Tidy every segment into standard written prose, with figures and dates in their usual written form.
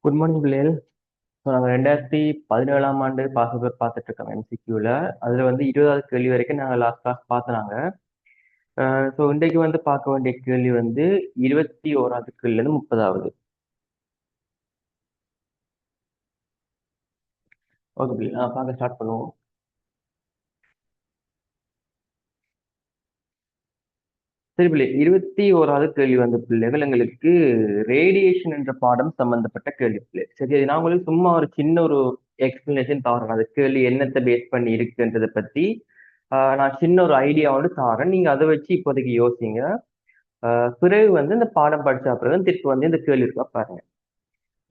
Good morning பிள்ளைகள். So நாங்கள் 2017ஆம் ஆண்டு பாஸ் பார்த்துட்டு இருக்கோம் எம்சிக்யூவில். அதில் வந்து 20வது கேள்வி வரைக்கும் நாங்கள் லாஸ்ட் கிளாஸ் பார்த்துனாங்க. ஸோ இன்றைக்கு வந்து பார்க்க வேண்டிய கேள்வி வந்து 21வது கேள்விலேருந்து 30வது. ஓகே பிள்ளை, பார்க்க ஸ்டார்ட் பண்ணுவோம். சரி பிள்ளை, 21வது கேள்வி வந்து பிள்ளைகள் எங்களுக்கு ரேடியேஷன் என்ற பாடம் சம்பந்தப்பட்ட கேள்வி பிள்ளை. சரி, அது நான் உங்களுக்கு சும்மா ஒரு சின்ன ஒரு எக்ஸ்பிளனேஷன் தாரேன். அது கேள்வி என்னத்தை பேஸ் பண்ணி இருக்குன்றதை பற்றி நான் சின்ன ஒரு ஐடியா வந்து தாரேன். நீங்கள் அதை வச்சு இப்போதைக்கு யோசிங்க. பிறகு வந்து இந்த பாடம் படிச்ச பிறகு திருப்பி வந்து இந்த கேள்வி இருக்கா பாருங்க.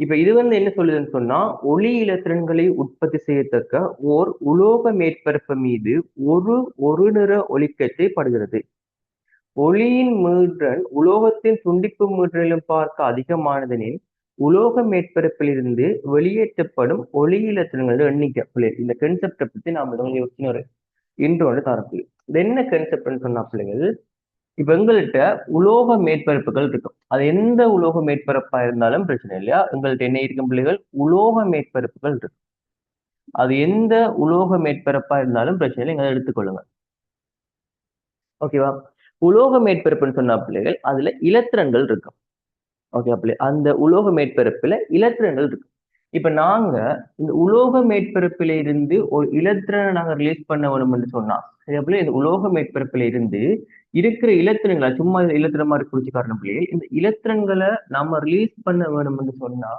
இப்ப இது வந்து என்ன சொல்லுதுன்னு சொன்னா, ஒளி இலத்திரன்களை உற்பத்தி செய்யத்தக்க ஓர் உலோக மேற்பரப்பு மீது ஒரு ஒரு நிற ஒளிக்கற்றை படுகிறது. ஒளியின் மீற்றன் உலோகத்தின் துண்டிப்பு மீற்றலும் பார்க்க அதிகமானதெனில் உலோக மேற்பரப்பிலிருந்து வெளியேற்றப்படும் ஒளி இலத்திரன்கள் எண்ணிக்கை. இந்த கன்செப்டை பத்தி நாம யோசிச்சு ஒரு இன்ட்ரோன்னு தரப்பில்லை. இது என்ன கன்செப்ட்னு சொன்னா பிள்ளைகள், இப்ப எங்கள்கிட்ட உலோக மேற்பரப்புகள் இருக்கும். அது எந்த உலோக மேற்பரப்பா இருந்தாலும் பிரச்சனை இல்லையா. எங்கள்கிட்ட என்ன இருக்கும் பிள்ளைகள், உலோக மேற்பரப்புகள் இருக்கு. அது எந்த உலோக மேற்பரப்பா இருந்தாலும் பிரச்சனை இல்லை, எங்களை எடுத்துக்கொள்ளுங்க. ஓகேவா. உலோக மேற்பரப்புன்னு சொன்னா பிள்ளைகள் அதுல இலத்திரன்கள் இருக்கும். ஓகே பிள்ளை, அந்த உலோக மேற்பரப்புல இலத்திரன்கள் இருக்கு. இப்ப நாங்க இந்த உலோக மேற்பரப்பில இருந்து ஒரு இலத்திரனை நாங்க ரிலீஸ் பண்ண வேணும்னு சொன்னா, சரியா பிள்ளை, இந்த உலோக மேற்பரப்பில இருந்து இருக்கிற இலத்திரன்களை சும்மா இலத்திரம் மாதிரி குறிச்சு காரணம் பிள்ளை, இந்த இலத்திரன்களை நம்ம ரிலீஸ் பண்ண வேணும்னு சொன்னா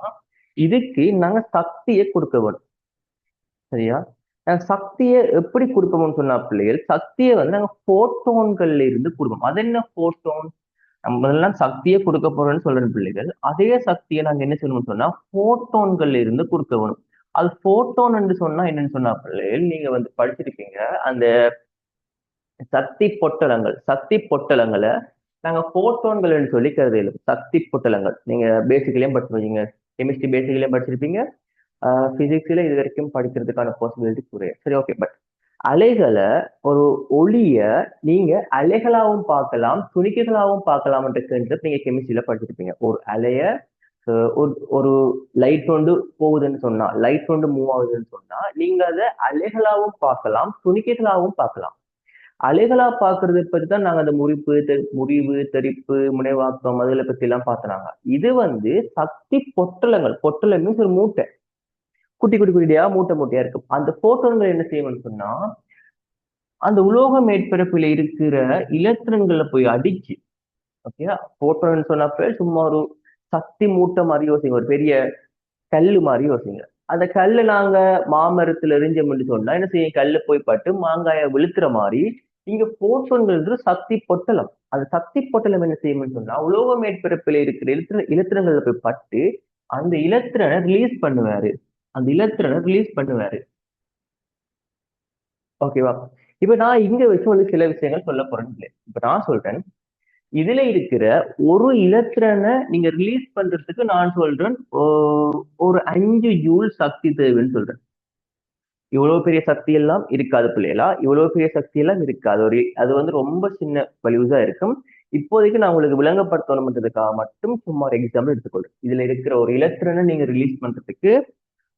இதுக்கு நாங்க சக்தியை கொடுக்க வேணும். சரியா. நாங்க சக்தியை எப்படி கொடுப்போம்னு சொன்னா பிள்ளைகள், சக்தியை வந்து நாங்க போட்டோன்கள்ல இருந்து கொடுப்போம். அது என்ன போட்டோன்? நம்ம எல்லாம் சக்தியை கொடுக்க போறோம்னு சொல்ற பிள்ளைகள், அதே சக்தியை நாங்க என்ன செய்யணும்னு சொன்னா போட்டோன்கள்ல இருந்து கொடுக்க வேணும். அது போட்டோன் என்று சொன்னா என்னன்னு சொன்னா பிள்ளைகள், நீங்க வந்து படிச்சிருப்பீங்க அந்த சக்தி பொட்டலங்களை நாங்க போட்டோன்கள் சொல்லி கருதையிலும். சக்தி பொட்டலங்கள் நீங்க பேசிக்கலையும் படிச்சிருப்பீங்க, கெமிஸ்ட்ரி பேசிக்கலையும் படிச்சிருப்பீங்க, பிசிக்ஸ்ல இது வரைக்கும் படிக்கிறதுக்கான பாசிபிலிட்டி குறையும். சரி, ஓகே. பட் அலைகளை, ஒரு ஒளிய நீங்க அலைகளாகவும் பார்க்கலாம், துணிக்கைகளாகவும் பார்க்கலாம் என்ற கான்செப்ட் நீங்க கெமிஸ்ட்ரியில படிச்சிருப்பீங்க. ஒரு அலைய ஒரு லைட் கொண்டு போகுதுன்னு சொன்னா, லைட் கொண்டு மூவ் ஆகுதுன்னு சொன்னா நீங்க அதை அலைகளாகவும் பார்க்கலாம், துணிக்கைகளாகவும் பார்க்கலாம். அலைகளா பார்க்கறதை பத்தி தான் நாங்க அந்த முறிவு, தெறிப்பு, முனைவாக்கம் அதுல பத்தி எல்லாம் பார்த்தனாங்க. இது வந்து சக்தி பொட்டலங்கள். பொட்டலம் மீன்ஸ் ஒரு மூட்டை, குட்டி குட்டி குட்டியா மூட்டை மூட்டையா இருக்கும். அந்த போட்டோன்கள் என்ன செய்யணும்னு சொன்னா அந்த உலோக மேற்பரப்புல இருக்கிற இலத்திரன்களை போய் அடிச்சு, ஓகே, போட்டோன்னு சொன்னப்ப சும்மா ஒரு சக்தி மூட்டை மாதிரி யோசிங்க, ஒரு பெரிய கல்லு மாதிரி யோசிங்க. அந்த கல்லு நாங்க மாமரத்துல எரிஞ்சோம்னு சொன்னா என்ன செய்யும், கல்லு போய் பட்டு மாங்காய விழுத்துற மாதிரி இங்க போட்டோன்கள் சக்தி பொட்டலம். அந்த சக்தி பொட்டலம் என்ன செய்யும்னு சொன்னா உலோக மேற்பரப்பில் இருக்கிற இலத்திரங்களை போய் பட்டு அந்த இலத்திரனை ரிலீஸ் பண்ணுவாரு. ஓகேவா. இப்ப நான் இங்க வச்சு ஒரு சில விஷயங்கள் சொல்ல போறேன். இப்ப நான் சொல்றேன், இதுல இருக்கிற ஒரு இலத்திரனை நீங்க ரிலீஸ் பண்றதுக்கு நான் சொல்றேன் ஒரு 5 ஜூல் சக்தி தேவைன்னு சொல்றேன். இவ்வளவு பெரிய சக்தி எல்லாம் இருக்காது பிள்ளைகளா, இவ்வளவு பெரிய சக்தி எல்லாம் இருக்காது. அது வந்து ரொம்ப சின்ன வலிவுதான் இருக்கும். இப்போதைக்கு நான் உங்களுக்கு விளங்கப்படுத்தணும்ன்றதுக்காக மட்டும் சும்மா ஒரு எக்ஸாம்பிள் எடுத்துக்கொள்றேன். இதுல இருக்கிற ஒரு இலத்திரனை நீங்க ரிலீஸ் பண்றதுக்கு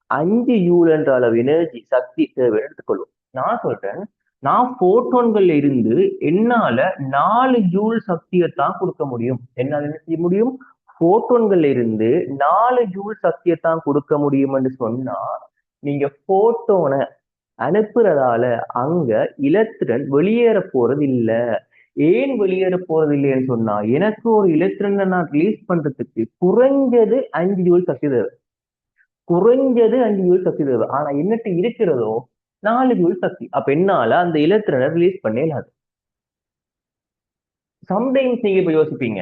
5 ஜூல் என்ற அளவு எனர்ஜி சக்தி தேவைன்னு எடுத்துக்கொள்வோம். நான் சொல்றேன், நான் போட்டோன்கள்ல இருந்து என்னால 4 ஜூல் சக்தியை தான் கொடுக்க முடியும். என்னால என்ன செய்ய முடியும், போட்டோன்கள்ல இருந்து 4 ஜூல் சக்தியை தான் கொடுக்க முடியும்னு சொன்னா நீங்க போட்டோனை அனுப்புறதால அங்க இலத்திரன் வெளியேற போறது இல்ல. ஏன் வெளியேற போறது இல்லைன்னு சொன்னா, எனக்கு ஒரு இலத்திரனை நான் ரிலீஸ் பண்றதுக்கு குறைஞ்சது 5 ஜூல் சக்தி தேவை. குறைஞ்சது 5 ஜூல் சக்தி தேவை. ஆனா என்னட்டு இருக்கிறதோ 4 ஜூல் சக்தி. அப்ப என்னால அந்த இலத்திரனை ரிலீஸ் பண்ணே இல்லாது. சம்டைம்ஸ் நீங்க இப்ப யோசிப்பீங்க,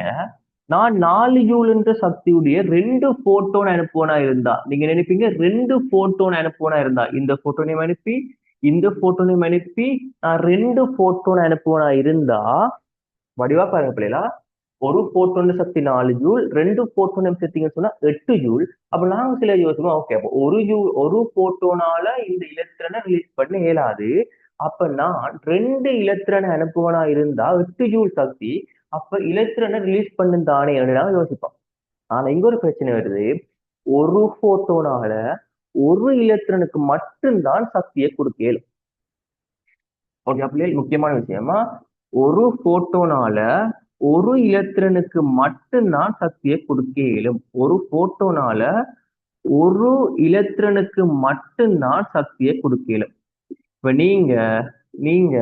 நான் 4 ஜூல் என்ற சக்தியுடைய 2 போட்டோன் அனுப்புவனா இருந்தா, நீங்க நினைப்பீங்க 2 போட்டோன் அனுப்புவனா இருந்தா, இந்த போட்டோனையும் அனுப்பி இந்த போட்டோனையும் அனுப்பி நான் 2 போட்டோன் அனுப்புவனா இருந்தா, வடிவா பாருங்க பிள்ளைகளா, ஒரு போட்டோன் சக்தி 4 ஜூல், 2 போட்டோன் சேர்த்தீங்கன்னு சொன்னா 8 ஜூல். அப்ப நாங்க சில யோசிப்போம், ஓகே, அப்போ ஒரு போட்டோனால இந்த இலத்திரனை ரிலீஸ் பண்ண இயலாது. அப்ப நான் 2 இலத்திரனை அனுப்புவனா இருந்தா 8 ஜூல் சக்தி, அப்ப இலத்திரனை ரிலீஸ் பண்ணும் தானே நாங்க யோசிப்போம். ஆனா இங்க ஒரு பிரச்சனை வருது. ஒரு போட்டோனால ஒரு இலத்திரனுக்கு மட்டும்தான் சக்தியை கொடுக்க இயலும். ஓகே, அப்படியே முக்கியமான விஷயமா, ஒரு போட்டோனால ஒரு இலத்திரனுக்கு மட்டும்தான் சக்தியை கொடுக்க இயலும். ஒரு போட்டோனால ஒரு இலத்திரனுக்கு மட்டும்தான் சக்தியை கொடுக்க இயலும். இப்ப நீங்க நீங்க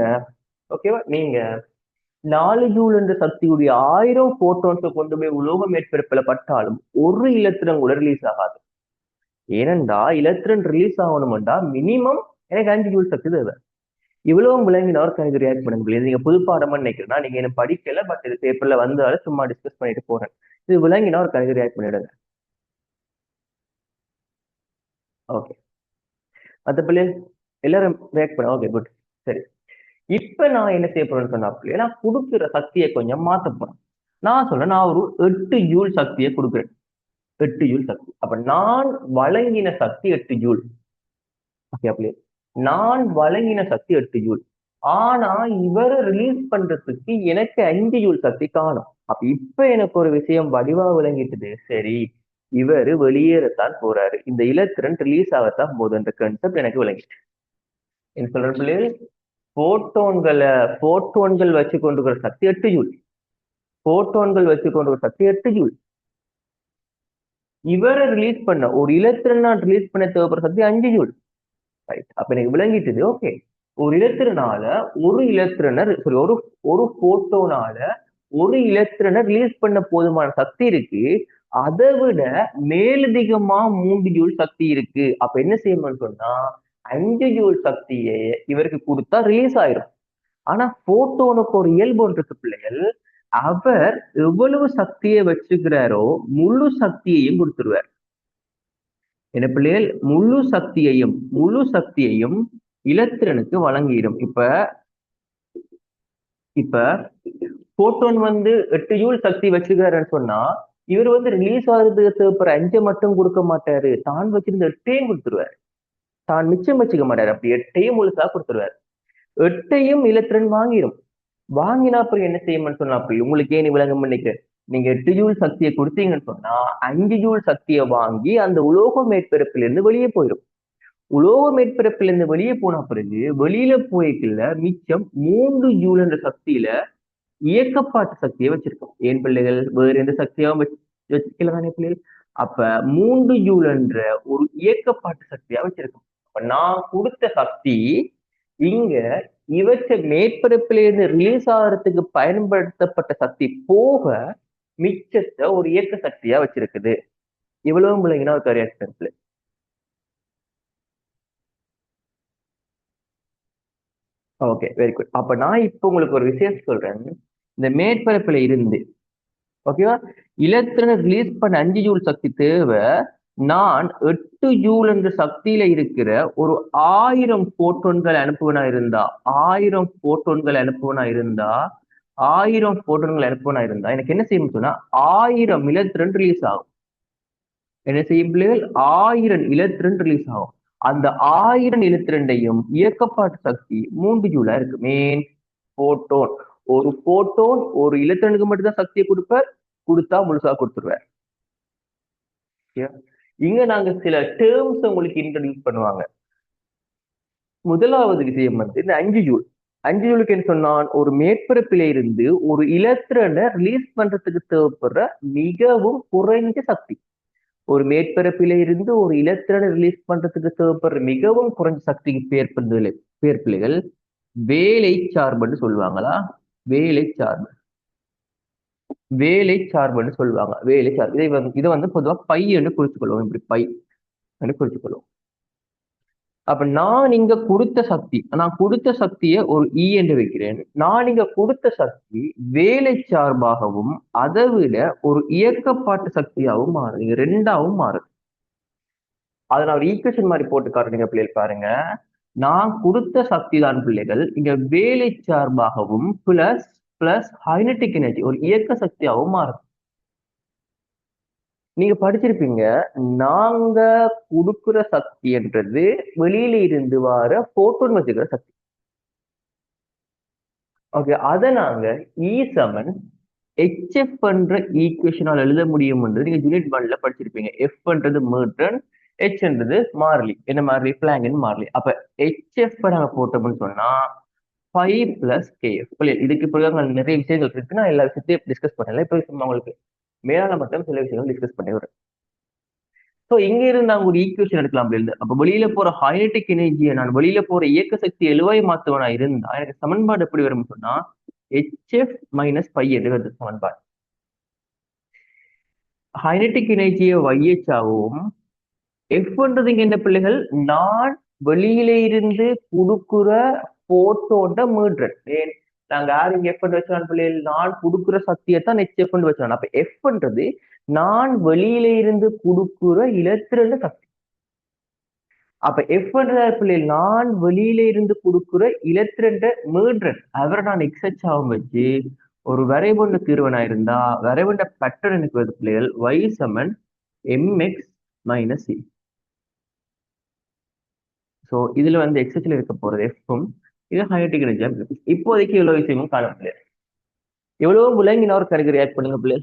ஓகேவா, நீங்க 4 ஜூல் என்ற சக்தியுடைய 1000 போட்டோன்ஸை கொண்டு போய் உலோக மேற்பரப்புல பட்டாலும் ஒரு இலத்திரன் கூட ரிலீஸ் ஆகாது. ஏனென்றா இலத்திரன் ரிலீஸ் ஆகணும்டா மினிமம் எனக்கு 5 ஜூல் சக்தி தேவை. இவ்வளவு விளங்கினவருக்கு எனக்கு ரியாக்ட் பண்ண முடியாது. நீங்க புது பாடமா நினைக்கிறேன்னா நீங்க என்ன படிக்கல, பட் இது பேப்பர்ல வந்தாலும் சும்மா டிஸ்கஸ் பண்ணிட்டு போறேன். இது விளங்கினவருக்கு எனக்கு ரியாக்ட் பண்ணிடுங்க. ஓகே, மற்ற பிள்ளை எல்லாரும் ரியாக்ட் பண்ண. Okay, good. சரி, இப்ப நான் என்ன செய்ய போறேன்னு சொன்னா, நான் கொடுக்குற சக்தியை கொஞ்சம் மாத்த போறேன். நான் சொல்றேன், நான் ஒரு 8 ஜூல் சக்தியை கொடுக்குறேன். 8 ஜூல் சக்தி. அப்ப நான் வழங்கின சக்தி 8 ஜூல். ஓகே, அப்படியே நான் வழங்கின சக்தி 8 ஜூல். ஆனா இவரை ரிலீஸ் பண்றதுக்கு எனக்கு 5 ஜூல் சக்தி காணும். அப்ப இப்ப எனக்கு ஒரு விஷயம் வடிவா விளங்கிட்டுது. சரி, இவரு வெளியேறத்தான் போறாரு, இந்த இலத்திரன் ரிலீஸ் ஆகத்தான் போகுதுன்ற கான்செப்ட் எனக்கு விளங்கிட்டு. என்ன சொல்ற பிள்ளைகள், போட்டோன்கள் வச்சு கொண்டிருக்கிற சக்தி 8 ஜூல். போட்டோன்கள் வச்சு கொண்டிருக்கிற சக்தி 8 ஜூல். இவரை ரிலீஸ் பண்ண ஒரு இலத்திரன் ரிலீஸ் பண்ண தேவைப்படுற சக்தி 5 ஜூல். ரைட், அப்ப எனக்கு விளங்கிட்டது. ஓகே, ஒரு இலத்திரனால ஒரு இலத்திரனர் ஒரு ஒரு போட்டோனால ஒரு இலத்திரனை ரிலீஸ் பண்ண போதுமான சக்தி இருக்கு. அதை விட மேலதிகமா 3 ஜூல் சக்தி இருக்கு. அப்ப என்ன செய்யணும்னு சொன்னா 5 ஜூல் சக்தியை இவருக்கு கொடுத்தா ரிலீஸ் ஆயிரும். ஆனா போட்டோனுக்கு ஒரு இயல்பு இருக்கு பிள்ளைகள், அவர் எவ்வளவு சக்தியை வச்சுக்கிறாரோ முழு சக்தியையும் கொடுத்துருவார். என்ன பிள்ளைகள், முழு சக்தியையும் இலத்திரனுக்கு வழங்கிடும். இப்ப போட்டோன் 8 ஜூல் சக்தி வச்சுக்கிறாருன்னு சொன்னா இவர் ரிலீஸ் ஆகுறதுக்கு தேவைப்படுற 5 மட்டும் கொடுக்க மாட்டாரு, தான் வச்சிருந்த 8ஐயும் கொடுத்துருவாரு. தான் மிச்சம் வச்சுக்க மாட்டாரு, அப்படி 8ஐயும் முழுசா கொடுத்துருவாரு. 8ஐயும் இலத்திரன் வாங்கினா அப்புறம் என்ன செய்யணும்னு சொன்னா, அப்படி உங்களுக்கு ஏன் விளங்கம் பண்ணிக்க, நீங்க 8 ஜூல் சக்தியை கொடுத்தீங்கன்னு சொன்னா 5 ஜூல் சக்தியை வாங்கி அந்த உலோக மேற்பரப்பிலிருந்து வெளியே போயிடும். உலோக மேற்பரப்பிலிருந்து வெளியே போன பிறகு வெளியில போய்க்குள்ள மிச்சம் 3 ஜூல் என்ற சக்தியில இயக்கப்பாட்டு சக்தியை வச்சிருக்கோம். ஏன் பிள்ளைகள், வேற எந்த சக்தியாவும் வச்சுக்கல தானே பிள்ளைகள். அப்ப 3 ஜூல் என்ற ஒரு இயக்கப்பாட்டு சக்தியா வச்சிருக்கோம். அப்ப நான் கொடுத்த சக்தி இங்க இவற்றை மேற்பரப்பிலிருந்து ரிலீஸ் ஆகிறதுக்கு பயன்படுத்தப்பட்ட சக்தி போக மிச்சத்தை ஒரு இயக்க சக்தியா வச்சிருக்குது. இவ்வளவு பிள்ளைங்கன்னா ஒரு கரியாக்டர். Okay, very good. அப்ப நான் இப்ப உங்களுக்கு ஒரு விஷயம் சொல்றேன். இந்த மேற்பரப்புல இருந்து ஓகேவா இலத்திரனை ரிலீஸ் பண்ண 5 ஜூல் சக்தி தேவை. நான் 8 ஜூல் என்ற சக்தியில இருக்கிற ஒரு 1000 போட்டோன்கள் அனுப்புவனா இருந்தா 1000 போட்டோன்கள் அனுப்புவனா இருந்தா 1000 போட்டோன்கள் அனுப்புவனா இருந்தா எனக்கு என்ன செய்யும் சொன்னா 1000 இலத்திரன் ரிலீஸ் ஆகும். என்ன செய்யும் பிள்ளைகள், 1000 இலத்திரன் ரிலீஸ் ஆகும். அந்த 1000 இலத்திரண்டையும் இயக்கப்பாட்டு சக்தி 3 ஜூலா இருக்கு. மெயின் போட்டோன், ஒரு போட்டோன் ஒரு இலத்திரனுக்கு மட்டும்தான் சக்தியை கொடுத்தா முழுசா கொடுத்துருவார். இங்க நாங்க சில டேர்ம்ஸ் உங்களுக்கு இன்ட்ரடியூஸ் பண்ணுவாங்க. முதலாவது விஷயம் இந்த 5 ஜூல். 5 ஜூலுக்கு என்ன சொன்னான், ஒரு மேற்பரப்பில இருந்து ஒரு இலத்திரனை ரிலீஸ் பண்றதுக்கு தேவைப்படுற மிகவும் குறைஞ்ச சக்தி. ஒரு மேற்பரப்பில இருந்து ஒரு இலத்திரனை ரிலீஸ் பண்றதுக்கு தேவைப்படுற மிகவும் குறைஞ்ச சக்திக்கு பேர் பிள்ளைகள் வேலை சார்புன்னு சொல்லுவாங்களா? வேலை சார்புன்னு சொல்லுவாங்க. வேலை சார்பு இதை பொதுவா பை என்று குறிச்சுக்கொள்வோம். இப்படி பை என்று குறிச்சுக்கொள்வோம். அப்ப நான் இங்க கொடுத்த சக்தியை ஒரு இ என்று வைக்கிறேன். நான் இங்க கொடுத்த சக்தி வேலை சார்பாகவும் அதை விட ஒரு இயக்கப்பாட்டு சக்தியாகவும் மாறுது. இங்க ரெண்டாவும் மாறுது. அதை நான் ஒரு ஈக்குவேஷன் மாதிரி போட்டு காட்டுறீங்க பிள்ளைகள் பாருங்க. நான் கொடுத்த சக்தி தான் பிள்ளைகள் இங்க வேலை சார்பாகவும் பிளஸ் பிளஸ் கைனடிக் எனர்ஜி ஒரு இயக்க சக்தியாகவும் மாறுது. நீங்க படிச்சிருப்பீங்க, நாங்க கொடுக்குற சக்தி என்றது வெளியில இருந்து வர போட்டோன் வச்சுக்கிற சக்தி. ஓகே, அதை நாங்க E = HF பண்ற ஈக்குவேஷனால் எழுத முடியும்ன்றது நீங்க யூனிட் 1ல படிச்சிருப்பீங்க. F பண்றது மீட்டன், Hன்றது மாறிலி. என்ன மாறிலி? பிளாங்கின் மாறிலி. அப்ப HF நாங்க போட்டோம்னு சொன்னா 5 பிளஸ் KF. இதுக்கு பிறகு நிறைய விஷயங்கள் இருக்கு. நான் எல்லா விஷயத்தையும் டிஸ்கஸ் பண்ணல. இப்ப சும்மா உங்களுக்கு மேலான மட்டும் சில விஷயங்கள் டிஸ்கஸ் பண்ணி வரேன். ஸோ இங்க இருந்து நாங்க ஒரு ஈக்குவேஷன் எடுக்கலாம் அப்படி இருந்து. அப்ப வெளியில போற ஹைனடிக் எனர்ஜியை நான் வெளியில போற இயக்க சக்தி எழுவாய் மாத்துவனா இருந்தா எனக்கு சமன்பாடு எப்படி வரும்னு சொன்னா HF மைனஸ் பை என்று வருது சமன்பாடு. ஹைனடிக் எனர்ஜியை YH ஆகவும் Fன்றது இங்க என்ன பிள்ளைகள்? நான் வெளியில இருந்து கொடுக்குற போட்டோட மீட்ரன். ஏன் நாங்க யார் இங்க F வச்சான் பிள்ளைகள்? நான் கொடுக்குற சக்தியை தான் HF வச்சான். அப்ப Fன்றது நான் வெளியில இருந்து கொடுக்குற இலத்திரண்ட சக்தி. அப்ப F பிள்ளைகள் நான் வெளியில இருந்து கொடுக்குற இலத்திரண்ட மீட்ரன் அவரை நான் XH ஆகும் வச்சு ஒரு வரைபண்ட தீர்வனா இருந்தா வரைபண்ட பேட்டர்ன் எனக்கு வருது பிள்ளைகள் Y சமன் MX மைனஸ் C. ஸோ இதுல வந்து எக்ஸஸ்ல இருக்க போறது எஃப்பும் இது ஹைனடிக் எனர்ஜியா இருக்கு. இப்போதைக்கு இவ்வளவு விஷயமும் காண முடியாது. எவ்வளவு விளங்கினா ஒரு கணக்கு ரியாக்ட் பண்ணுங்க பிள்ளை.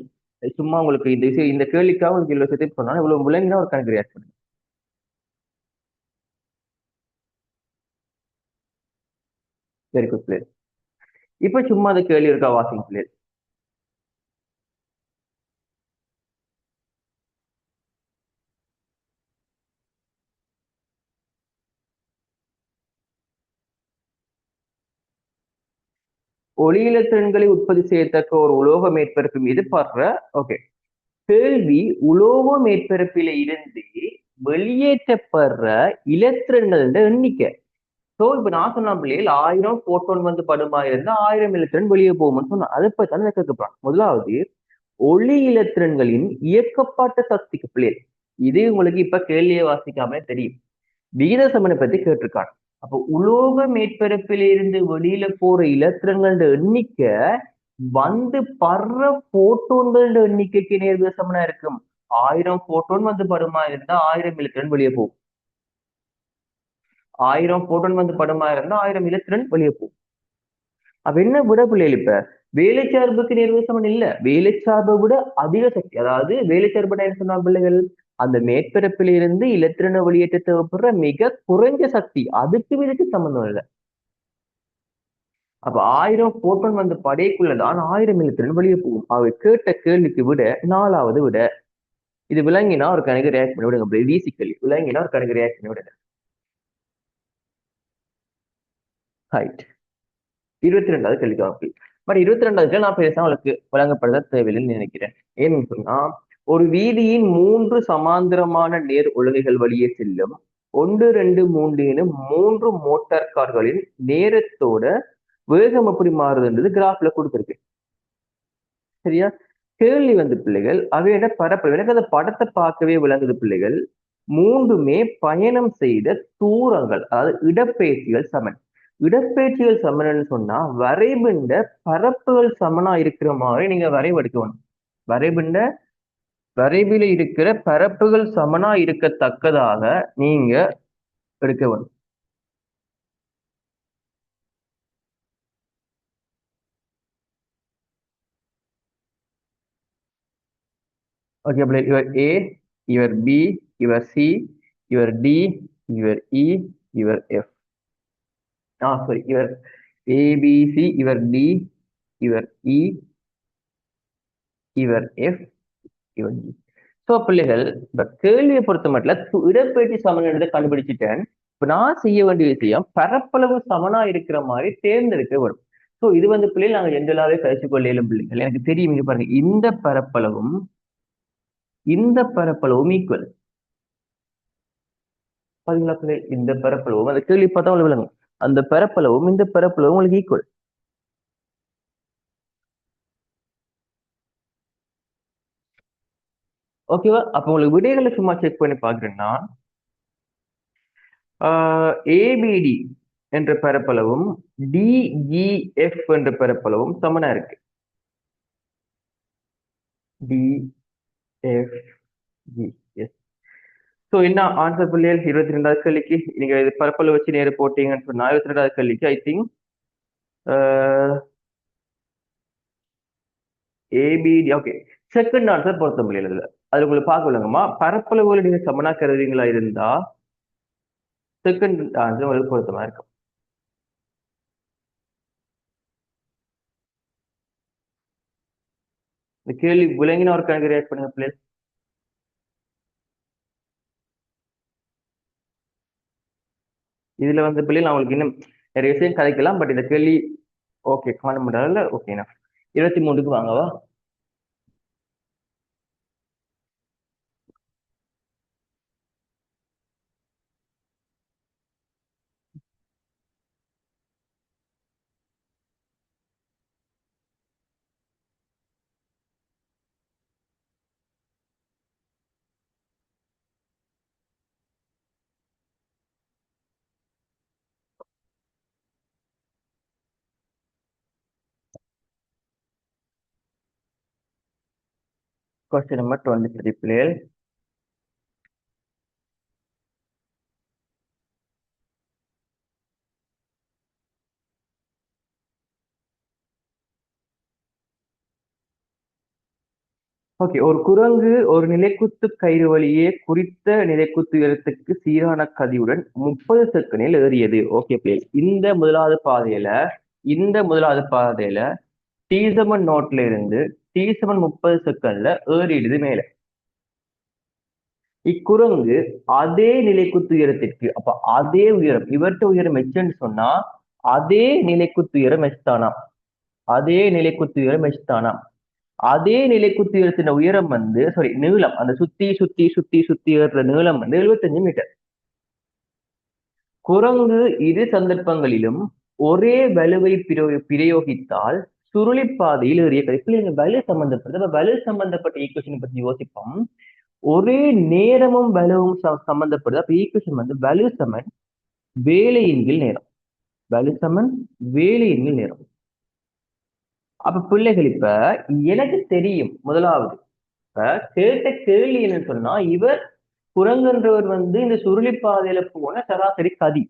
சும்மா உங்களுக்கு இந்த விஷயம் இந்த கேள்விக்காக உங்களுக்கு இவ்வளவு விஷயத்தை சொன்னா இவ்வளவு விளங்கினா ஒரு கணக்கு ரியாக்ட் பண்ணுங்க. வெரி குட் பிள்ளை. இப்ப சும்மா அந்த கேள்வி இருக்கா வாசிங் பிள்ளை. ஒளியிலத்திரன்களை உற்பத்தி செய்யத்தக்க ஒரு உலோக மேற்பரப்பு மீது படுற ஓகே கேள்வி உலோக மேற்பரப்பில இருந்து வெளியேற்றப்படுற இலத்திரன்களோட எண்ணிக்கை. சோ இப்ப நான் சொன்ன பிள்ளைகள் 1000 போட்டோன் வந்து படுமா இருந்தா 1000 இலத்திரன் வெளியே போகும்னு சொன்னா அதை பத்தி கேட்கப்படான். முதலாவது ஒளி இலத்திரன்களின் இயக்கப்பாட்டு சக்திக்கு பிள்ளைகள் இது உங்களுக்கு இப்ப கேள்வியை வாசிக்காம தெரியும். விகித சமனை பத்தி கேட்டிருக்காங்க. அப்போ உலோக மேற்பரப்பில் இருந்து வெளியில போற இலத்திரங்களோட எண்ணிக்கை வந்து படுற போட்டோன்களோட எண்ணிக்கைக்கு நேர்விகித சமனா இருக்கும். 1000 போட்டோன் வந்து படுமா இருந்தா 1000 இலத்திரன் வெளியே போகும். 1000 போட்டோன் வந்து படுமா இருந்தா 1000 இலத்திரன் வெளியே போகும். அப்ப என்ன விட பிள்ளைகள் இப்ப வேலைச்சார்புக்கு நேர்விகித சமன் இல்ல. வேலைச்சார்பை விட அதிக சக்தி. அதாவது வேலைச்சார்பு என்ன சொன்னா பிள்ளைகள் அந்த மேற்பரப்பில் இருந்து இலத்திரனை வெளியேற்ற தேவைப்படுற மிக குறைஞ்ச சக்தி அதுக்கு இதுக்கு சம்பந்தம் இல்லை. அப்ப 1000 போட்டோன் வந்து படைக்குள்ளதான் 1000 இலத்திரன் வெளியே போகும். அவை கேட்ட கேள்விக்கு விட 4வது விட. இது விளங்கினா ஒரு கணக்கு ரியாக்ட் பண்ணி விடுங்க. பேசிக்கலி விளங்கினா ஒரு கணக்கு ரியாக்ட் பண்ணி விடுங்க. ரைட். 22வது கேள்வி. பட் 22வது நான் பேச உங்களுக்கு வழங்கப்படுத தேவையில்லைன்னு நினைக்கிறேன். ஏன்னு சொன்னா ஒரு வீதியின் 3 சமாந்திரமான நேர் ஒழுங்குகள் வழியே செல்லும் 1 2 3 எனும் 3 மோட்டார் கார்களின் நேரத்தோட வேகம் எப்படி மாறுதுன்றது கிராஃப்ல கொடுத்துருக்கு. சரியா? கேள்வி வந்து பிள்ளைகள் அவையோட பரப்பு எனக்கு அந்த படத்தை பார்க்கவே விளங்குது பிள்ளைகள். மூன்றுமே பயணம் செய்த தூரங்கள் அதாவது இடப்பெயர்ச்சிகள் சமன். இடப்பெயர்ச்சிகள் சமன்னு சொன்னா வரைபண்ட பரப்புகள் சமனா இருக்கிற மாதிரி நீங்க வரைவெடுக்கணும். வரைவில இருக்கிற பரப்புகள் சமனா இருக்கத்தக்கதாக நீங்க எடுக்க வேண்டும். Okay, your A, your B, your C, your D, your E, your F. Sorry, your A, B, C, your D, your E, your F, your G. So பிள்ளைகள் இப்ப கேள்வியை பொறுத்த மட்டும் இடப்பெயர்ச்சி சமன் கண்டுபிடிச்சிட்டேன். இப்ப நான் செய்ய வேண்டிய விஷயம் பரப்பளவு சமனா இருக்கிற மாதிரி தேர்ந்தெடுக்க வரும். ஸோ இது வந்து பிள்ளைகள் நாங்க ஜென்ரலாவே கழிச்சு கொள்ளையிலும் பிள்ளைகள் எனக்கு தெரியும். இங்க பாருங்க இந்த பரப்பளவும் இந்த பரப்பளவும் ஈக்குவல். பாத்தீங்களா பிள்ளை? இந்த பரப்பளவும் அந்த கேள்வி பார்த்தா உங்களுக்கு விளங்கும். அந்த பரப்பளவும் இந்த பரப்பளவும் உங்களுக்கு ஈக்குவல். ஓகேவா? அப்ப உங்களுக்கு விடைகளை சும்மா செக் பண்ணி பாக்குறேன்னா ஏபிடி என்ற பரப்பளவும் டிஇஎஃப் என்ற பரப்பளவும் சமனா இருக்கு. டிஎஃப்ஜி. எஸ். ஸோ என்ன ஆன்சர் பிள்ளைகள் 22வது கேள்விக்கு நீங்க இது பரப்பளவு வச்சு நேரம் போட்டீங்கன்னு சொன்னா 22வது கேள்விக்கு I think ABD okay. Second answer பொருத்த முடியல இதுல. அது உங்களுக்கு பார்க்க விளங்குமா? பரப்பளவுகளை நீங்க சமனா கருதுறீங்களா இருந்தா செகண்ட் ஆன்சர் உங்களுக்கு பொருத்தமா இருக்கும். இந்த கேள்வி விளங்கின ஒரு கணக்கு ரியாக்ட் பண்ணுங்க பிளேஸ். இதுல வந்து பிள்ளை நான் உங்களுக்கு இன்னும் நிறைய விஷயம் கதைக்கலாம். பட் இந்த கேள்வி ஓகே காண முடியல. ஓகேண்ணா 23க்கு வாங்கவா? கொஸ்டின் நம்பர் 23 பிள்ளைகள். ஓகே, ஒரு குரங்கு ஒரு நிலைக்குத்து கயிறு வழியே குறித்த நிலைக்குத்து உயரத்துக்கு சீரான கதியுடன் 30 செகண்டில் ஏறியது. Okay place. இந்த முதலாவது பாதையில டி7 நோட்ல இருந்து டி7 30 செகண்ட்ல ஏறிடுது மேல. இக்குரங்கு அதே நிலைக்குத்து உயரத்திற்கு, அப்ப அதே உயரம், இவர்கிட்ட உயரம் எச்சுன்னு சொன்னா அதே நிலைக்குத்து உயரம் எச்தானா, அதே நிலைக்குத்து உயரம் எச்தானா. அதே நிலைக்குத்து உயரத்தின் உயரம் வந்து சாரி நீளம், அந்த சுத்தி சுத்தி சுத்தி சுத்தி ஏறுற நீளம் வந்து 75 மீட்டர். குரங்கு இரு சந்தர்ப்பங்களிலும் ஒரே வலுவை பிரயோகித்தால் சுருளிப்பாதையில் ஏறிய கழிப்பில் நீங்க வலு சம்பந்தப்பட்ட வலு சம்பந்தப்பட்ட ஈக்குவேஷனை பத்தி யோசிப்போம். ஒரே நேரமும் வலுவும் சம்பந்தப்படுது. அப்ப ஈக்குவேஷன் வந்து வலு சமன் வேலையின் கீழ் நேரம், வலு சமன் வேலையின் கீழ் நேரம். அப்ப பிள்ளைகள் இப்ப எனக்கு தெரியும் முதலாவது இப்ப கேட்ட கேள்வி என்னன்னு சொன்னா இவர் குரங்குன்றவர் வந்து இந்த சுருளிப்பாதையில போன சராசரி கதி.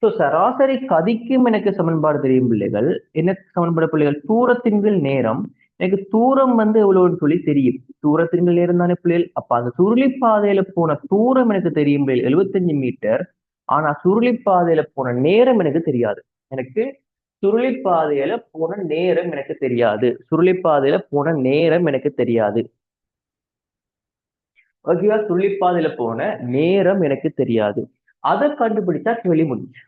ஸோ சராசரி கதிக்கும் எனக்கு சமன்பாடு தெரியும் பிள்ளைகள். எனக்கு சமன்பாடு பிள்ளைகள் தூரத்தின் கீழ் நேரம். எனக்கு தூரம் வந்து எவ்வளவுன்னு சொல்லி தெரியும். தூரத்தின் கீழ் நேரம் தானே பிள்ளைகள். அப்ப அந்த சுருளிப்பாதையில போன தூரம் எனக்கு தெரியும் பிள்ளைகள் 75 மீட்டர். ஆனா சுருளிப்பாதையில போன நேரம் எனக்கு தெரியாது. எனக்கு சுருளிப்பாதையில போன நேரம் எனக்கு தெரியாது. சுருளிப்பாதையில போன நேரம் எனக்கு தெரியாது. ஓகேவா? சுருளிப்பாதையில போன நேரம் எனக்கு தெரியாது. அதை கண்டுபிடிச்சா கேள்வி முடிஞ்சு.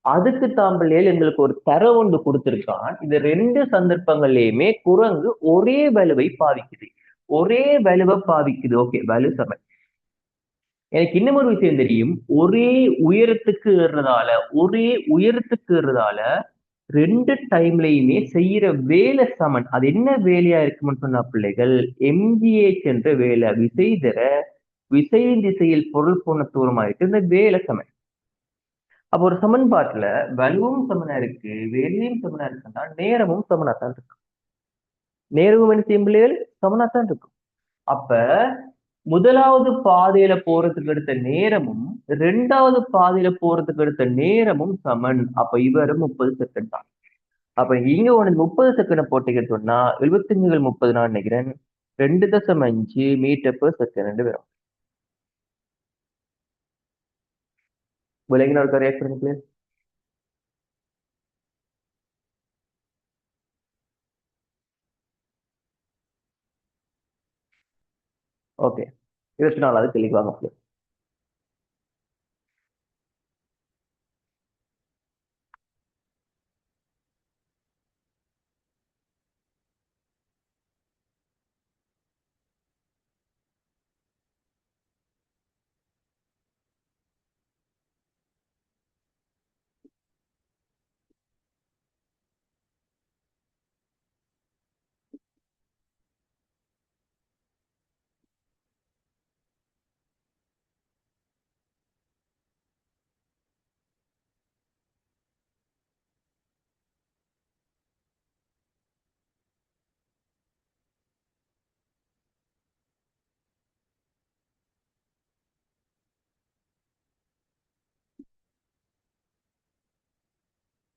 அதுக்கு தாம்பள்ளையில் எங்களுக்கு ஒரு தரவு ஒன்று கொடுத்திருக்கான். இந்த ரெண்டு சந்தர்ப்பங்கள்லயுமே குரங்கு ஒரே வலுவை பாவிக்குது, ஒரே வலுவை பாவிக்குது. ஓகே, வலு சமன். எனக்கு இன்னும் ஒரு விஷயம் தெரியும். ஒரே உயரத்துக்கு ஏறுறதால ஒரே உயரத்துக்கு ஏறுறதால ரெண்டு டைம்லயுமே செய்யற வேலை சமன். அது என்ன வேலையா இருக்கும்னு சொன்னா பிள்ளைகள் எம்ஜிஹெச் என்ற வேலை, விசை தர விசையின் திசையில் பொருள் போன தூரமாயிட்டு இந்த வேலை சமன். அப்ப ஒரு சமன்பாட்டுல வலுவும் சமனா இருக்கு, வேலையும் சமனா இருக்குன்னா நேரமும் சமனா தான் இருக்கும். நேரமும் என்ன செய்யும் பிள்ளைகள்? சமனா தான் இருக்கும். அப்ப முதலாவது பாதையில போறதுக்கு எடுத்த நேரமும் ரெண்டாவது பாதையில போறதுக்கு எடுத்த நேரமும் சமன். அப்ப இவரும் 30 செகண்ட் தான். அப்ப இங்க ஒண்ணு 30 செகண்ட் போட்டீங்கன்னு சொன்னா 75 நான் நினைக்கிறேன் 2.5 மீட்டர் per செகண்ட் வரும். விலங்கின ஒரு ரியாக்ட் பண்ணுங்க. ஓகே, 24வது தெளிவாங்க.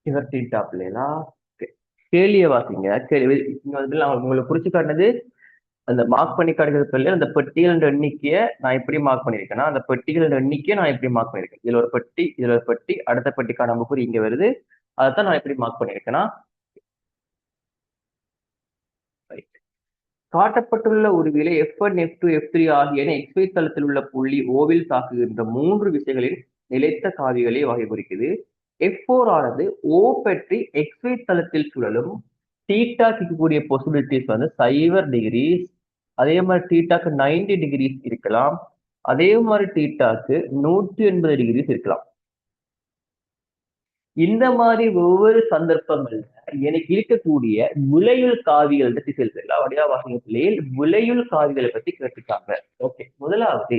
இவர் தீட்டா பிள்ளைகளா? ஓகே. கேள்வியை வாசிங்க. கேள்வி இங்க வந்து நான் உங்களுக்கு குறிச்சு காட்டினது அந்த மார்க் பண்ணி காட்டுறதுக்குள்ள அந்த பெட்டிகளோட எண்ணிக்கையை நான் எப்படி மார்க் பண்ணியிருக்கேன்னா, அந்த பெட்டிகளோட எண்ணிக்கையை நான் எப்படி மார்க் பண்ணியிருக்கேன். இதுல ஒரு பெட்டி, இதுல ஒரு பெட்டி, அடுத்த பெட்டிக்கான முகவரி இங்க வருது. அதைத்தான் நான் எப்படி மார்க் பண்ணியிருக்கேன்னா, காட்டப்பட்டுள்ள உருவிலே F1, F2, F3 ஆகியன XY தளத்தில் உள்ள புள்ளி ஓவில் தாக்குகின்ற 3 விசைகளின் நிலைத்த காவிகளை வகை குறிக்குது. F4 ஆனது O பற்றி XY தளத்தில் சுழலும் தீட்டாக்கு இருக்கக்கூடிய பாசிபிலிட்டிஸ் வந்து 0 டிகிரிஸ். அதே மாதிரி தீட்டாக்கு 90 டிகிரிஸ் இருக்கலாம். அதே மாதிரி தீட்டாக்கு 180 டிகிரிஸ் இருக்கலாம். இந்த மாதிரி ஒவ்வொரு சந்தர்ப்பங்கள்ல எனக்கு இருக்கக்கூடிய விளையுள் காவிகள் பத்தி செல்றேன் வடிவா வாசகத்திலேயே விளையுள் காவிகளை பத்தி கேட்டுட்டாங்க. ஓகே, முதலாவது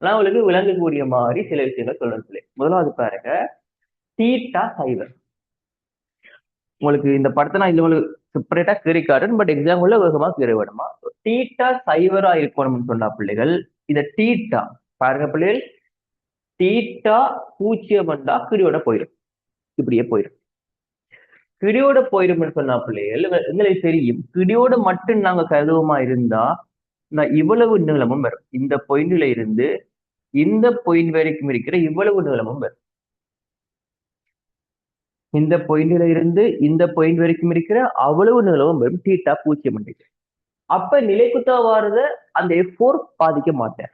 நான் உங்களுக்கு விளங்கக்கூடிய மாதிரி சில விஷயங்கள் சொல்றேன். முதலாவது பாருங்க, தீட்டா சைவர். உங்களுக்கு இந்த படத்தை நான் இது உங்களுக்கு செப்பரேட்டா கீறி காட்டுறேன், பட் எக்ஸாம்பிள்ல வேகமா கீறி வேணுமா. தீட்டா சைவரா இருக்கணும்னு சொன்னா பிள்ளைகள், இத தீட்டா பாருங்க பிள்ளைகள், தீட்டா 0 வந்தா கிரியோட போயிடும், இப்படியே போயிடும். கிடியோட போயிடும்னு சொன்னா பிள்ளைகள் எங்களுக்கு தெரியும், கிடியோட மட்டும் நாங்க கருதுவமா இருந்தா நான் இவ்வளவு நீளமும் வரும். இந்த பாயிண்ட்ல இருந்து இந்த பாயிண்ட் வரைக்கும் இருக்கிற இவ்வளவு நீளமும் வரும். இந்த பாயிண்ட்ல இருந்து இந்த பாயிண்ட் வரைக்கும் இருக்கிற அவ்வளவு நீளமும் வரும். தீட்டா 0. அப்ப நிலைக்குத்தா வாரத அந்த F4 பாதிக்க மாட்டேன்.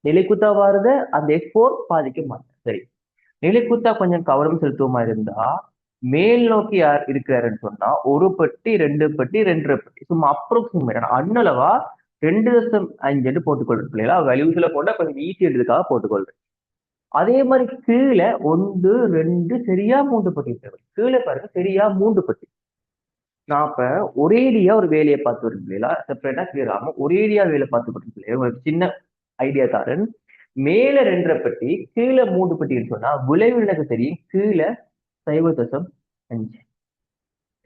நிலைக்குத்தா வாரத அந்த F4 பாதிக்க மாட்டேன். சரி, நிலைக்குத்தா கொஞ்சம் கவனம் செலுத்துவமா இருந்தா மேல் நோக்கி யார் இருக்கிறாருன்னு சொன்னா ஒரு பட்டி, 2 பட்டி, 2.5 பட்டி, சும்மா அப்ரோக்சிமேட் அண்ணளவா 2.5 போட்டுக்கொள்றேன் பிள்ளைகளா. வேல்யூஸ்ல போட்டா கொஞ்சம் ஈஸி எடுத்துக்காக போட்டுக்கொள்றேன். அதே மாதிரி கீழே 1, 2 சரியா 3 பட்டி தேவை. கீழே பாருங்க சரியா 3 பட்டி. நான் இப்ப ஒரேடியா ஒரு வேலையை பார்த்து வரேன் பிள்ளைகளா, செப்பரேட்டா கிளியர் ஆகும். ஒரேடியா வேலை பார்த்து வரேன் பிள்ளைகள். ஒரு சின்ன ஐடியா தாரன். மேல 2.5 பட்டி, கீழே 3 பட்டின்னு சொன்னா விளைவு எனக்கு தெரியும். கீழே 0.5,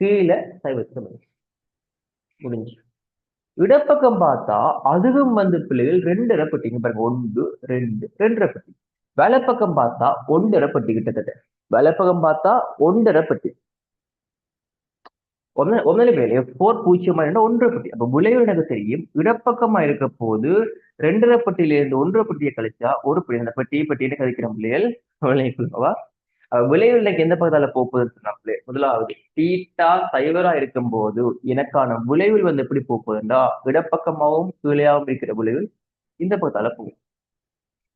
கீழே 0.5 முடிஞ்சு. இடப்பக்கம் பார்த்தா அதுவும் வந்து பிள்ளைகள் 2.5 பட்டிங்க பாருங்க. 1, 2, 2.5 பட்டி. வலப்பக்கம் பார்த்தா 1.5 பட்டி கிட்டத்தட்ட. வலப்பக்கம் பார்த்தா 1.5 பட்டி. ஒன்னே வேலை 4 0 1.5 பட்டி. அப்ப விளைவு எனக்கு தெரியும். இடப்பக்கமா இருக்க போது 2.5 பட்டியில இருந்து 1.5 பட்டியை கழிச்சா ஒரு பட்டி. அந்த பட்டின்னு கழிக்கிற பிள்ளைகள் விளைவு எனக்கு எந்த பக்கத்தால போகுதுன்னு சொன்னாங்களே. முதலாவது தீட்டா சைவரா இருக்கும் போது எனக்கான விளைவில் வந்து எப்படி போகுதுண்டா, இடப்பக்கமாவும் கீழையாவும் இருக்கிற விளைவு இந்த பக்கத்தால போகும்.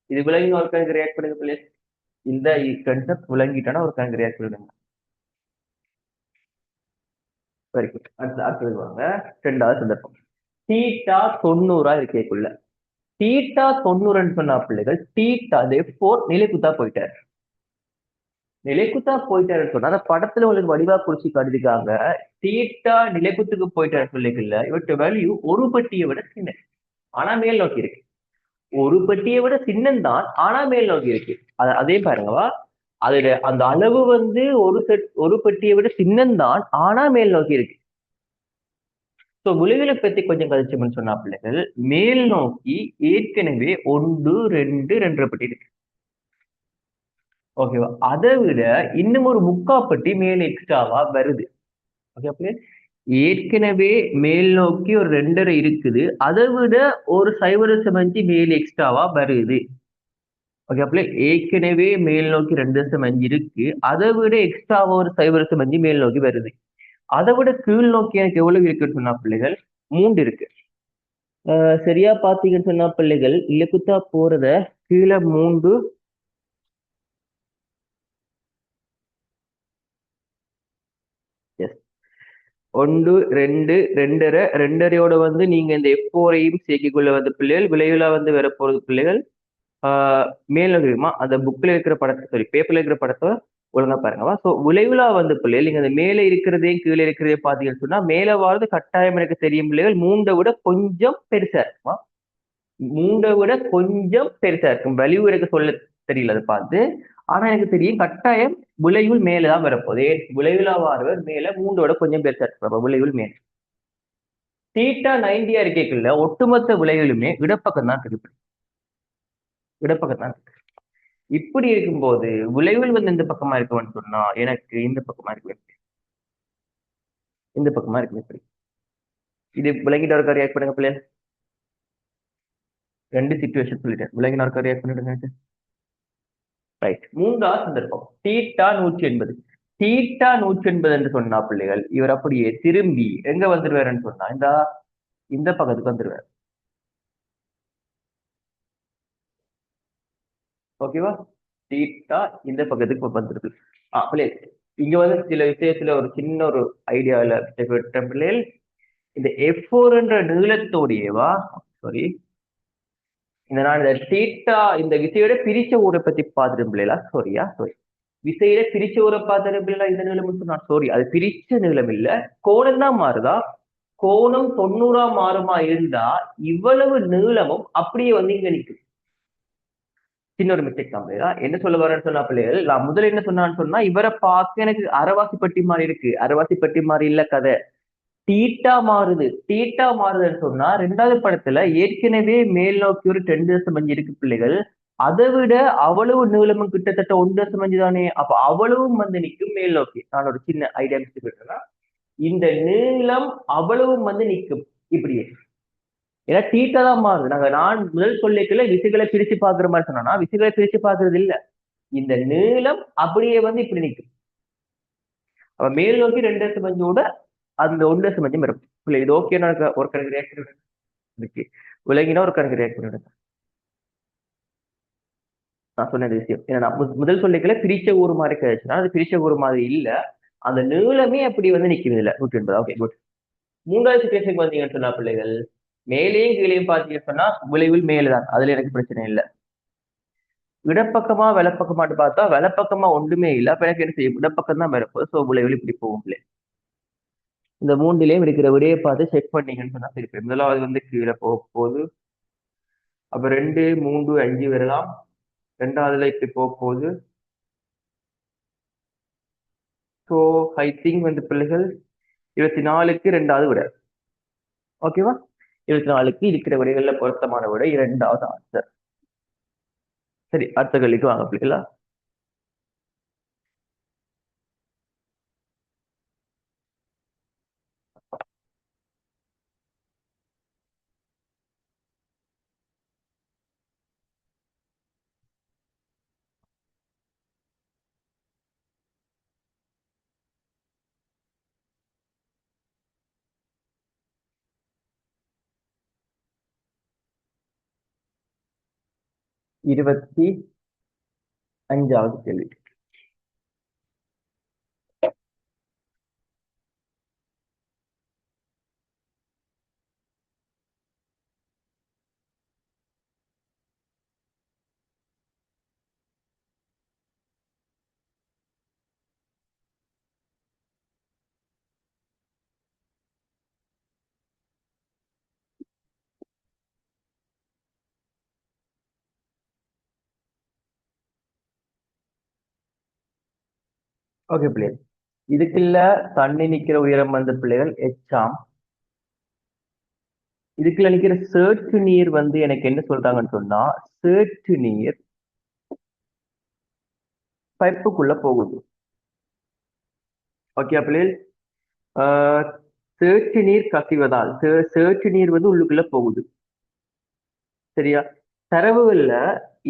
இது விளைவு ஒரு கணக்கு ரியாக்ட் பண்ணுங்க பிள்ளைகள். இந்த கன்செப்ட் விளங்கிட்டானா ஒரு கணக்கு ரியாக்ட் பண்ணுங்க. Very good. அடுத்தது வாங்க, 2வது சந்தர்ப்பம். தீட்டா 90 இருக்கேக்குள்ள. தீட்டா 90 சொன்னா பிள்ளைகள் தீட்டா F4 நிலைக்குத்தா போயிட்டாரு. நிலைக்குத்தா போயிட்டாருன்னு சொன்னா அந்த படத்துல உங்களுக்கு வடிவா குறிச்சு காட்டிருக்காங்க. தீட்டா நிலைக்குத்துக்கு போயிட்டாரு சொல்லிக்கல, இவற்ற வேல்யூ ஒரு பட்டியை விட சின்ன, ஆனா மேல் நோக்கி இருக்கு. ஒரு பட்டியை விட சின்னந்தான், ஆனா மேல் நோக்கி இருக்கு. அதே பாருங்கவா, அதுல அந்த அளவு வந்து ஒரு பட்டியை விட சின்னந்தான், ஆனா மேல் நோக்கி இருக்கு. சோ விளைவுகளை பத்தி கொஞ்சம் கழிச்சோம்னு சொன்னா பிள்ளைகள், மேல் நோக்கி ஏற்கனவே 1, 2, 2.5 பட்டி இருக்கு. ஓகேவா, அதை விட இன்னும் ஒரு முக்காப்பட்டி மேல் எக்ஸ்ட்ராவா வருது. ஓகே, ஏற்கனவே மேல் நோக்கி ஒரு 2.5 இருக்குது, அதை விட ஒரு 0.5 மேல் எக்ஸ்ட்ராவா வருது. ஓகே, ஏற்கனவே மேல் நோக்கி 2.5 இருக்கு, அதை விட எக்ஸ்ட்ராவா ஒரு 0.5 மேல் நோக்கி வருது. அதை விட கீழ் நோக்கி எனக்கு எவ்வளவு இருக்குன்னு சொன்னா பிள்ளைகள் 3 இருக்கு. சரியா பாத்தீங்கன்னு சொன்னா பிள்ளைகள் இலக்குத்தா போறத கீழே 3, 1, 2, 2.5, 2.5யோட வந்து நீங்க இந்த F4ஐயும் சேர்க்கைக்குள்ள வந்து பிள்ளைகள் விளைவுல வந்து வர போறது பிள்ளைகள் மேல இருக்குமா அந்த புக்ல இருக்கிற படத்தை, சாரி பேப்பர்ல இருக்கிற படத்தை ஒழுங்கா பாருங்கவா. சோ விளைவுலா வந்து பிள்ளைகள் நீங்க அந்த மேல இருக்கிறதையும் கீழே இருக்கிறதையும் பாத்தீங்கன்னு சொன்னா மேல வாழ்றது கட்டாயம் எனக்கு தெரியும் பிள்ளைகள் 3 விட கொஞ்சம் பெருசா இருக்குமா. 3 விட கொஞ்சம் பெருசா இருக்கும். வலிவு எனக்கு சொல்ல தெரியல அதை பார்த்து, ஆனா எனக்கு தெரியும் கட்டாயம் விளைவுள் மேலதான் வரப்போகுது. விளைவுலா வாரவர் மேல 3 விட கொஞ்சம் பெருசா இருக்கு. விளைவுள் மேல தீட்டா 90 இருக்கேக்குள்ள ஒட்டுமொத்த விளைவுலுமே இடப்பக்கம் தான் இருக்கு. இடப்பக்கம் தான் இருக்கு. இப்படி இருக்கும்போது விளைவில் வந்து இந்த பக்கமா இருக்கும்னு சொன்னா எனக்கு இந்த பக்கமா இருக்கு. இந்த பக்கமா இருக்கு இப்படி. இது விளங்கிட்ட ஒரு ரியாக்ட் பண்ணுங்க பிள்ளை. ரெண்டு சிச்சுவேஷன் சொல்லிட்டேன், விளங்கின ஒரு ரியாக்ட் பண்ணிடுங்க. ரைட். மூன்றாவது சந்தர்ப்பம் தீட்டா 180. தீட்டா 180 என்று சொன்னா பிள்ளைகள் இவர் அப்படியே திரும்பி எங்க வந்துருவாருன்னு சொன்னா இந்த பக்கத்துக்கு வந்துருவார். ஓகேவா? தீட்டா இந்த பக்கத்துக்கு வந்துருக்கு. பிள்ளைகள் இங்க வந்து சில விஷயத்துல ஒரு சின்ன ஒரு ஐடியாவில் பிள்ளைகள் இந்த F4 என்ற நீளத்தோடையவா சாரி நான் இந்த தீட்டா இந்த விசையோட பிரிச்ச ஊரை பத்தி பார்த்துட்டு பிள்ளைகளா சாரி விசையில பிரிச்ச ஊரை பார்த்துட்டு பிள்ளைகளா இந்த நீளம் நான் சாரி அது பிரிச்ச நீளம் இல்ல, கோணம் தான் மாறுதா. கோணம் 90 மாறுமா இருந்தா இவ்வளவு நீளமும் அப்படியே வந்து இங்க நிற்கும். சின்ன ஒரு மிஸ்டேக் தான் பிள்ளைகளா. என்ன சொல்ல வரேன்னு சொன்னா பிள்ளைகள் நான் முதல்ல என்ன சொன்னான்னு சொன்னா இவரை பார்க்க எனக்கு அரவாசி பட்டி மாதிரி இருக்கு. அரவாசி பட்டி மாதிரி இல்ல கதை. தீட்டா மாறுது. தீட்டா மாறுதுன்னு சொன்னா 2வது படத்துல ஏற்கனவே மேல் நோக்கி ஒரு 2.5 இருக்கு பிள்ளைகள். அதை விட அவ்வளவு நீளமும் கிட்டத்தட்ட 1.5 தானே. அப்ப அவ்வளவும் வந்து நிற்கும் மேல் நோக்கி. நான் ஒரு சின்ன ஐடியா மிஸ்டேக். இந்த நீளம் அவ்வளவும் வந்து நிற்கும் இப்படியே. ஏன்னா தீட்டா தான் மாறுது. நான் முதல் சொல்லிக்கல விசைகளை பிரிச்சு பாக்குற மாதிரி சொன்னா விசைகளை பிரிச்சு பாக்குறது இல்ல. இந்த நீளம் அப்படியே வந்து இப்படி நிற்கும். அப்ப மேல் நோக்கி 2.5 அந்த 1.5 இருக்கும். இல்ல இது ஓகே ஒரு கணக்கு ரியாக்ட் இருக்கு. விலகினா ஒரு கணக்கு ரியாக்ட் பண்ணிடுங்க. நான் சொன்ன விஷயம் ஏன்னா முதல் சொல்லிக்கல பிரிச்ச ஊர் மாதிரி கிடைச்சுன்னா அது பிரிச்ச ஊர் மாதிரி இல்ல. அந்த நீளமே அப்படி வந்து நிக்கிறது இல்ல 180. Okay good. 3வது சிச்சுவேஷனுக்கு வந்தீங்கன்னு சொன்னா பிள்ளைகள் மேலேயும் கீழேயும் பார்த்தீங்கன்னு சொன்னா விளைவில் மேலுதான், அதுல எனக்கு பிரச்சனை இல்லை. இடப்பக்கமா வலப்பக்கமாட்டு பார்த்தா வலப்பக்கமா ஒன்றுமே இல்லை. அப்ப எனக்கு என்ன செய்யும், இடப்பக்கம் தான் வரப்போ. சோ விளைவில் இப்படி போகும் பிள்ளை. இந்த 3லயும் இருக்கிற விடையை பார்த்து செக் பண்ணீங்கன்னு சொன்னா சரி. முதலாவது வந்து கீழே போக போகுது. அப்ப 2, 3, 5 வரலாம். 2வதுல இப்படி போக போகுது. ஸோ ஐ திங்க் வந்து பிள்ளைகள் 24க்கு 2வது விட. ஓகேவா? 24க்கு இருக்கிற விடைகள்ல பொருத்தமான விட 2வது ஆன்சர். சரி, அடுத்த கேள்விக்கு வாங்க பிள்ளைகளா. இருபத்தி 5வது கேள்வி. ஓகே பிள்ளைகள், இதுக்குள்ள தண்ணி நிக்கிற உயரம் வந்து பிள்ளைகள் எச்சாம். இதுக்குள்ள நிக்கிற சேற்று நீர் வந்து எனக்கு என்ன சொல்றாங்கன்னு சொன்னா சேற்று நீர் பைப்புக்குள்ள போகுது. ஓகே பிள்ளைகள், சேற்று நீர் கசிவதால் சேற்று நீர் வந்து உள்ளுக்குள்ள போகுது. சரியா? தரவுகள்ல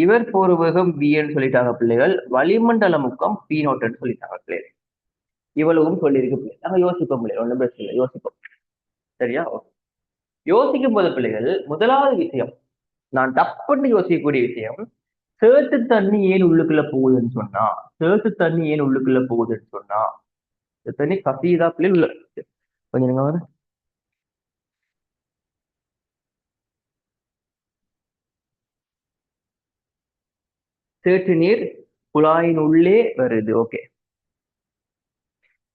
இவர் போற வேகம் வின்னு சொல்லிட்டாங்க பிள்ளைகள். வளிமண்டல முக்கம் P0ன்னு சொல்லிட்டாங்க பிள்ளைகள். இவ்வளவும் சொல்லியிருக்கு பிள்ளைகள். நாங்க யோசிப்போம் பிள்ளைகள், ஒன்றும் பிரச்சனை இல்லை, யோசிப்போம். சரியா? யோசிக்கும் போது பிள்ளைகள் முதலாவது விஷயம் நான் டப்புன்னு யோசிக்கக்கூடிய விஷயம், சேத்து தண்ணி ஏன் உள்ளுக்குள்ள போகுதுன்னு சொன்னா சேத்து தண்ணி ஏன் உள்ளுக்குள்ள போகுதுன்னு சொன்னா தண்ணி கசிதா பிள்ளை உள்ள கொஞ்சம் சேற்று நீர் குழாயின் உள்ளே வருது. ஓகே,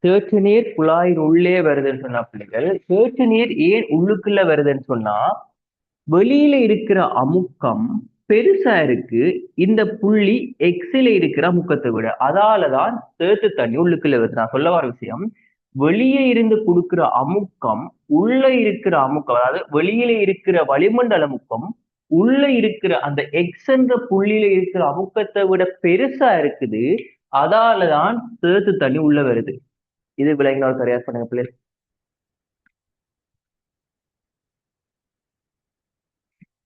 சேற்று நீர் குழாயின் உள்ளே வருதுன்னு சொன்னா பிள்ளைகள் சேற்று நீர் ஏன் உள்ளுக்குள்ள வருதுன்னு சொன்னா வெளியில இருக்கிற அமுக்கம் பெருசா இருக்கு இந்த புள்ளி எக்ஸில இருக்கிற அமுக்கத்தை விட. அதாலதான் சேத்து தண்ணி உள்ளுக்குள்ள வருது. நான் சொல்ல வர விஷயம், வெளியே இருந்து கொடுக்கிற அமுக்கம் உள்ள இருக்கிற அமுக்கம், அதாவது வெளியில இருக்கிற வளிமண்டல அமுக்கம் உள்ள இருக்கிற அந்த எக்ஸ் என்ற புள்ளியில இருக்கிற அமுக்கத்தை விட பெருசா இருக்குது. அதாலதான் சேத்து தண்ணி உள்ள வருது. இது விளங்கினால் சரியா பண்ணுங்க பிள்ளை.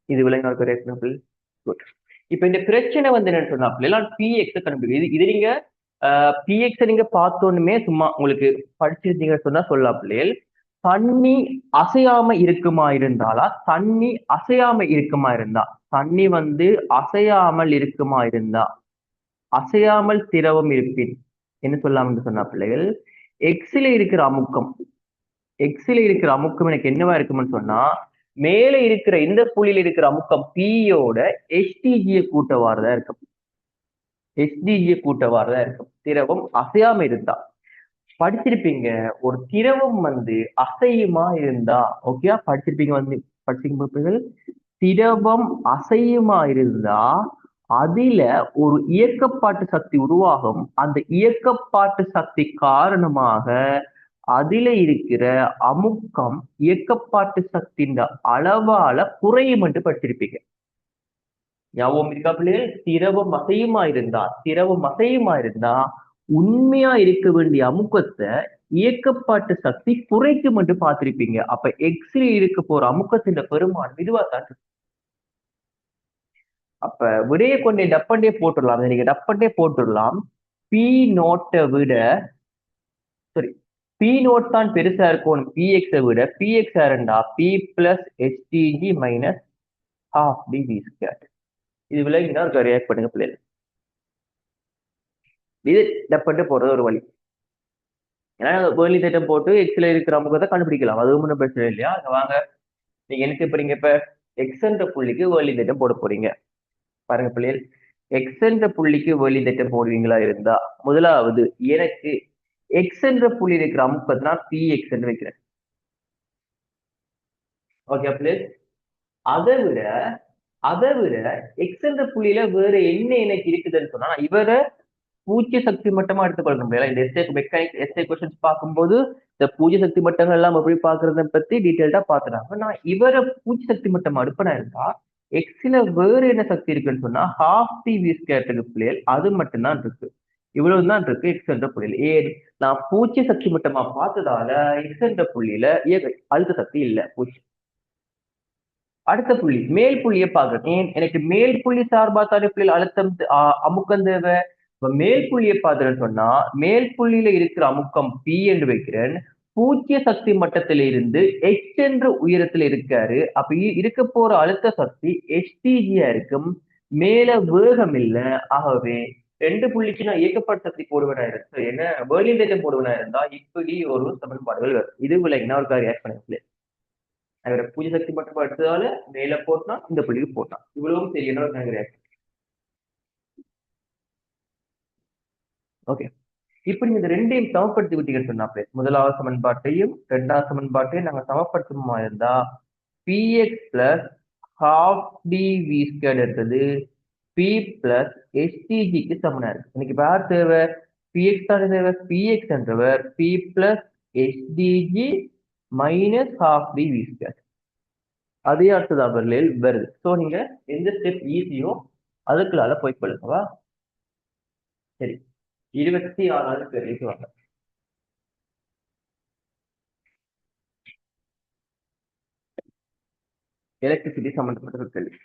இது விலங்கின ஒரு எக்ஸாம்பிள். குட். இப்ப இந்த பிரச்சனை வந்து என்னன்னு சொன்னா எல்லாம் பிஎக்ஸ் கண்டுபிடிக்கும். இது நீங்க பிஎக்ஸ் நீங்க பார்த்தோன்னுமே சும்மா உங்களுக்கு படிச்சிருந்தீங்கன்னு சொன்னா சொல்லலாம் பிள்ளைகள். தண்ணி அசையாம இருக்குமா இருந்தாலா, தண்ணி அசையாம இருக்குமா இருந்தா, தண்ணி வந்து அசையாமல் இருக்குமா இருந்தா, அசையாமல் திரவம் இருப்பின் என்ன சொல்லலாம்னு சொன்னா பிள்ளைகள், எக்ஸ்ல இருக்கிற அமுக்கம், எக்ஸ்ல இருக்கிற அமுக்கம் எனக்கு என்னவா இருக்கும்னு சொன்னா, மேல இருக்கிற இந்த புள்ளியில இருக்கிற அமுக்கம் பியோட எஸ்டிஜியை கூட்டவாறுதான் இருக்கும். எஸ்டிஜியை கூட்டவாறுதான் இருக்கும் திரவம் அசையாம இருந்தா. படிச்சிருப்பீங்க ஒரு திரவம் வந்து அசையுமா இருந்தா, ஓகே படிச்சிருப்பீங்க வந்து படிச்சிருப்பீங்க. திரவம் அசையுமா இருந்தா அதில ஒரு இயக்கப்பாட்டு சக்தி உருவாகும். அந்த இயக்கப்பாட்டு சக்தி காரணமாக அதில இருக்கிற அமுக்கம் இயக்கப்பாட்டு சக்தியின் அளவால குறையும் என்று படிச்சிருப்பீங்க. ஞாபகம் இருக்கா பிள்ளைகள்? திரவம் அசையுமா இருந்தா உண்மையா இருக்க வேண்டிய அமுக்கத்தை இயக்கப்பாட்டு சக்தி குறைக்கும் என்று பார்த்திருப்பீங்க. அப்ப எக்ஸ்ல இருக்க போற அமுக்கத்தின் பெருமானம் இதுவா தான். அப்ப விடைய கொண்டே டப்பண்டே போட்டுடலாம். நீங்க டப்பண்டே போட்டுடலாம். பி நோட்டை விட சாரி பி நோட் தான் பெருசா இருக்கும் பிஎக்ஸை விட. பிஎக்ஸ் இருந்தா P plus STG minus half D V square. இது விலகினா ரியாக்ட் பண்ணுங்க பிள்ளைகள். இது டப்பண்டு போறது ஒரு வழி. ஏன்னா வேர்லி திட்டம் போட்டு எக்ஸ்ல இருக்கிற அமுகத்தை கண்டுபிடிக்கலாம். அது ஒன்றும் பிரச்சனை இல்லையா? அங்க வாங்க, நீங்க எனக்கு இப்ப நீங்க இப்ப எக்ஸ் என்ற புள்ளிக்கு வேர்லி திட்டம் போட போறீங்க. பாருங்க பிள்ளைகள், எக்ஸ் என்ற புள்ளிக்கு வேர்லி திட்டம் போடுவீங்களா இருந்தா, முதலாவது எனக்கு எக்ஸ் என்ற புள்ளி இருக்கிற அமுக்கத்தை நான் பி எக்ஸ் என்று வைக்கிறேன். ஓகே பிள்ளைகள், அதை விட எக்ஸ் என்ற புள்ளியில வேற என்ன எனக்கு இருக்குதுன்னு சொன்னா, இவரை பூஜ்ய சக்தி மட்டமா எடுத்துக்கொள்ளணும். இந்த மெக்கானிக்ஸ் எஸ்ஏ கொஸ்டின்ஸ் பார்க்கும்போது இந்த பூஜ்ய சக்தி மட்டங்கள் எல்லாம் எப்படி பாக்குறத பத்தி டீட்டெயில்டா பாத்துறாங்க. நான் இவரை பூஜ்ய சக்தி மட்டம் அடுப்பனா இருந்தா எக்ஸ்ல வேற என்ன சக்தி இருக்குன்னு சொன்னா ஹாஃப் டி வி ஸ்கொயர் பிள்ளைகள், அது மட்டும்தான் இருக்கு. இவ்வளவுதான் இருக்கு எக்ஸ் என்ற புள்ளியில. ஏன் நான் பூஜ்ய சக்தி மட்டமா பார்த்ததால எக்ஸ் என்ற புள்ளியில அழுத்த சக்தி இல்ல பூஜ்யம். அடுத்த புள்ளி மேல் புள்ளியை பாக்குறேன். ஏன் எனக்கு மேல் புள்ளி சார்பா தானே புள்ளியில் அழுத்தம் அமுக்கம் தேவை. இப்ப மேல் புள்ளியை பார்த்தேன்னு சொன்னா மேல் புள்ளியில இருக்கிற அமுக்கம் பி என்று வைக்கிறேன். பூஜ்ய சக்தி மட்டத்தில இருந்து எச் என்ற உயரத்துல இருக்காரு. அப்ப இருக்க போற அழுத்த சக்தி எஸ்டிஜியா இருக்கும். மேல வேகம் இல்லை. ஆகவே ரெண்டு புள்ளிக்கு நான் இயக்கப்பட்ட சக்தி போடுவனா இருக்கு, என்ன வேர்லின் தேட்டம் போடுவனா இருந்தா இப்படி ஒரு சமன்பாடுகள் வரும். இது விலகினா ஒரு ரியாக்ட் பண்ணல. அதோட பூஜ்ய சக்தி மட்டும் எடுத்ததால மேல போட்டா இந்த புள்ளிக்கு போட்டான். இவ்வளவும் தெரியணும் ரியாக்ட். ஓகே, இப்ப நீங்க இந்த ரெண்டையும் சமப்படுத்தி விட்டீங்கன்னு சொன்னா முதலாவது சமன்பாட்டையும் இரண்டாவது சமன்பாட்டையும் நாங்க சமப்படுத்தணுமா இருந்தா PX plus half D V square இருக்குது பி பிளஸ் எஸ்டிஜிக்கு சமனா இருக்கு. இன்னைக்கு யார் தேவை? பிஎக்ஸ் தான் தேவை. பிஎக்ஸ் என்றவர் P plus STG minus half D V square. அதே அடுத்ததான் வருது. ஸோ நீங்க எந்த ஸ்டெப் ஈஸியோ அதுக்குள்ளால போய் கொள்ளுங்கவா. சரி, 26வது கேள்விக்கு வாங்க. எலக்ட்ரிசிட்டி சம்பந்தப்பட்ட ஒரு கேள்வி.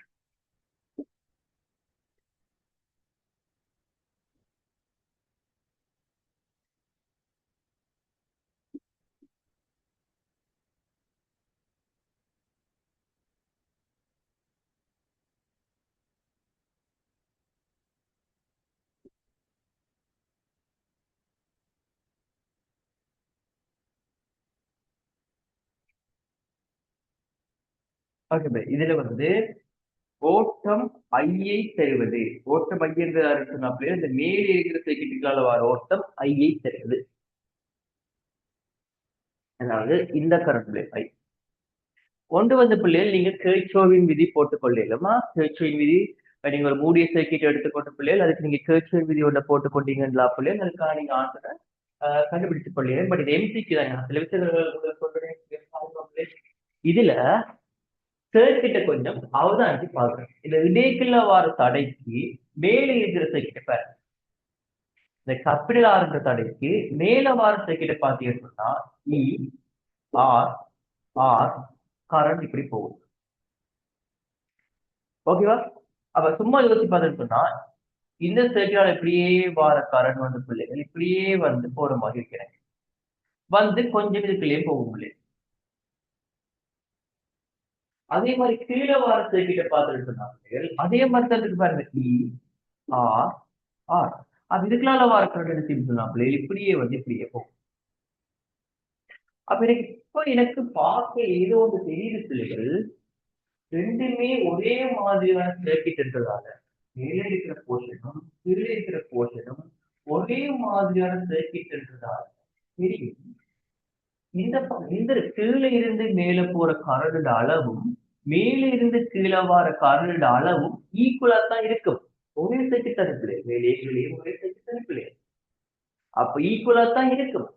ஓகே, இதுல வந்து ஓட்டம் ஐயை தருவது. ஓட்டம் ஐ என்று சொன்னா இந்த மேலே இருக்கிற சர்க்கிட்டுகளால வர ஓட்டம் ஐயை தருவது. அதாவது இந்த கரண்ட் ஐ கொண்டு வந்த பிள்ளைகள் நீங்க கிர்ச்சோவின் விதி போட்டுக் கொள்ளலாமா? கிர்ச்சோவின் விதி நீங்க ஒரு மூடிய சர்க்கிட் எடுத்துக்கொண்ட பிள்ளைகள் அதுக்கு நீங்க கிர்ச்சோவின் விதி ஒன்றை போட்டுக் கொண்டீங்களா பிள்ளைகள், அதுக்காக நீங்க ஆன்சரை கண்டுபிடிச்சு கொள்ளீங்க. பட் இது எம்சிக்கு தான். சில விஷயங்கள் சொல்றேன். இதுல சர்க்கிட்ட கொஞ்சம் அவதானிச்சு பாக்குறேன். இந்த இடைக்குள்ள வார தடைக்கு மேலே இருக்கிற சர்க்கிட்ட பாரு. இந்த கப்பிடல் ஆரம்ப தடைக்கு மேல வார சர்க்கிட்ட பாத்தீங்கன்னு சொன்னா இ ஆர் ஆர் கரண்ட் இப்படி போகுது. ஓகேவா? அப்ப சும்மா யோசிச்சு பார்த்துட்டு சொன்னா இந்த சர்க்கிளால் இப்படியே வார கரண்ட் வந்து பிள்ளைகள் இப்படியே வந்து போற மாதிரி இருக்கிறேன். வந்து கொஞ்சம் இதுக்குள்ளேயே போக முடியும். அதே மாதிரி கீழே வார சர்க்கிட்ட பார்த்துட்டு சொன்னா பிள்ளைகள் அதே மாதிரி தான் இருக்கு பாருங்க. ஆர் ஆர் அது இதுக்குள்ளால வார கரண்ட் என்ன செய்யும் சொன்னா பிள்ளைகள் இப்படியே வந்து இப்படியே போகும். அப்ப எனக்கு பார்க்க ஏதோ ஒன்று தெரியுது பிள்ளைகள். ரெண்டுமே ஒரே மாதிரியான சர்க்கிட் என்றதால மேலே இருக்கிற போர்ஷனும் கீழே இருக்கிற போர்ஷனும் ஒரே மாதிரியான சர்க்கிட் என்றதால தெரியும். இந்த கீழே இருந்து மேல போற கரண்ட் அளவும் மேலே இருந்து கீழே வர கரண்ட் அளவும் ஈக்குவலா தான் இருக்கும். ஒரே சர்க்கிட் தான் இருக்கு. மேலே கீழே ஒரே சர்க்கிட் தான் இருக்கு. அப்ப ஈக்குவலா தான் இருக்கும்.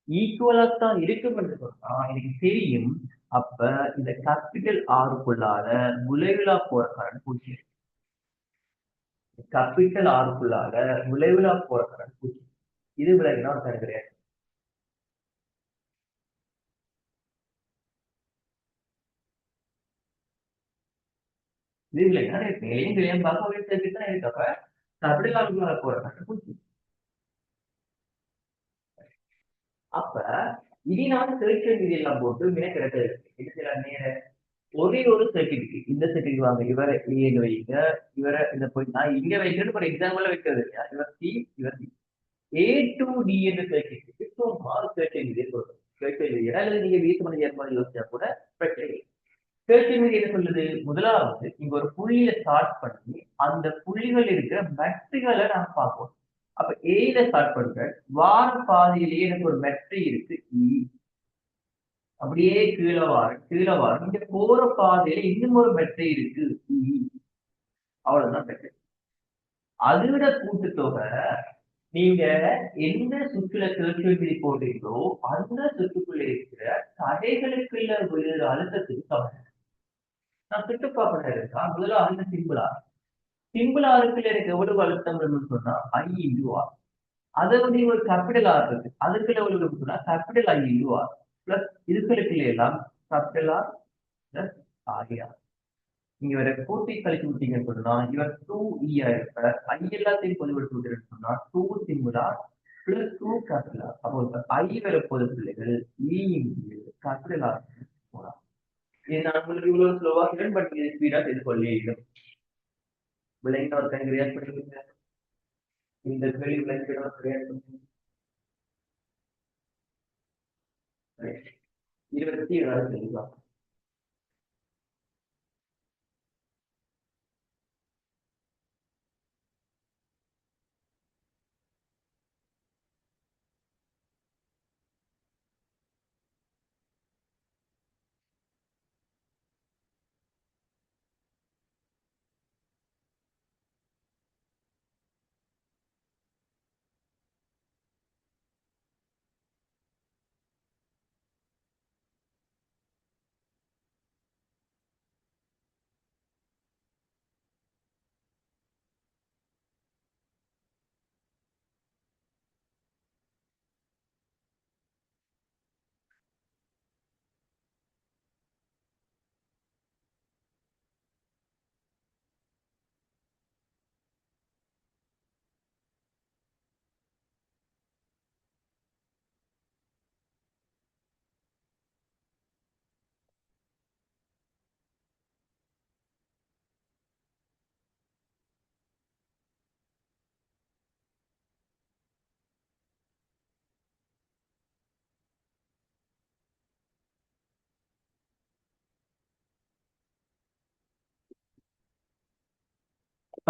ஈக்குவலா தான் இருக்கும் என்று சொன்னா எனக்கு தெரியும். அப்ப இந்த கேபிட்டல் ஆருக்குள்ளார விளைவுலா போற கரண்ட் பூஜ்ஜியம். கேபிட்டல் ஆருக்குள்ளார விளைவுலா போற கரண்ட் பூஜ்ஜியம். இது விலகினா ஒரு கரண்ட் கிடையாது. இது விலகினா மேலேயும் கீழேயும் பார்க்க ஒரே சர்க்கிட் தான் இருக்கு. அப்ப கேபிட்டல் ஆருக்குள்ளார போற கரண்ட் பூஜ்ஜியம். அப்ப இதனால சர்க்கிள் விதி எல்லாம் போட்டு வினைக்கிடக்க இது சில நேர ஒரே ஒரு சர்க்கிட் இருக்கு. இந்த சர்க்கிட் வாங்க இவரை ஏன்னு வைங்க, இவரை இந்த போய் நான் இங்க வைக்கிறது ஒரு எக்ஸாம்பிள் வைக்கிறது இல்லையா? இவர் சி இவர் சி ஏ டு டி என்ற சர்க்கிட் இருக்கு. ஸோ மாறு சர்க்கிள் விதியை சொல்றோம். சர்க்கிள் விதி அல்லது நீங்க வீட்டு மணி ஏற்பாடு யோசிச்சா கூட பிரச்சனை இல்லை. சர்க்கிள் விதி என்ன சொல்லுது? முதலாவது இங்க ஒரு புள்ளியில ஸ்டார்ட் பண்ணி அந்த புள்ளிகள் இருக்கிற மெட்ரிகளை நாம பார்ப்போம். அப்ப ஏல ஸ்டார்ட் பண்ற வார பாதையிலேயே எனக்கு ஒரு மெட்ரி இருக்கு இ. அப்படியே கீழே வாரம் இங்க போற பாதையில இன்னும் ஒரு மெட்ரி இருக்கு இ. அவ்வளவுதான் மெட்ரி. அதை விட கூட்டுத்தொகை நீங்க எந்த சுற்றுல சர்க்கிள் விதி போடுறீங்களோ அந்த சுற்றுக்குள்ள இருக்கிற தடைகளுக்குள்ள விழுற அழுத்தத்துக்கு சமம். நான் சுட்டு பார்ப்பேன் இருக்கா முதல்ல அந்த சிம்பிளா இருக்குல்ல எனக்கு எவ்வளவு அழுத்தம் சொன்னா ஐ இன்டு ஆர். அதை வந்து ஒரு கேபிட்டல் ஆர் இருக்கு. அதுக்குள்ள எவ்வளவு சொன்னா capital I into R plus இதுக்குள்ள எல்லாம் கேபிட்டல் ஆர் பிளஸ் ஆர். நீங்க இவரை கூட்டி கழிச்சு விட்டீங்கன்னு சொன்னா இவர் 2E இருப்ப ஐ எல்லாத்தையும் பொதுவெடுத்து விட்டுன்னு சொன்னா 2 சிங்குலர் பிளஸ் 2 கேபிட்டல் ஆர். அப்போ ஐ வரப்போது பிள்ளைகள் இ இன்டு கேபிட்டல் ஆர் போலாம். இது நான் உங்களுக்கு இவ்வளவு ஸ்லோவா சொல்றேன் பட் இது ஸ்பீடா செய்து கொள்ளிடும். விளைந்த ஒரு கணக்கு ரியாக்ட் பண்ணுவீங்க. இந்த கேள்வி விளைஞ்சிட ரியாக்ட் பண்ணுவீங்க. 27 தெளிவா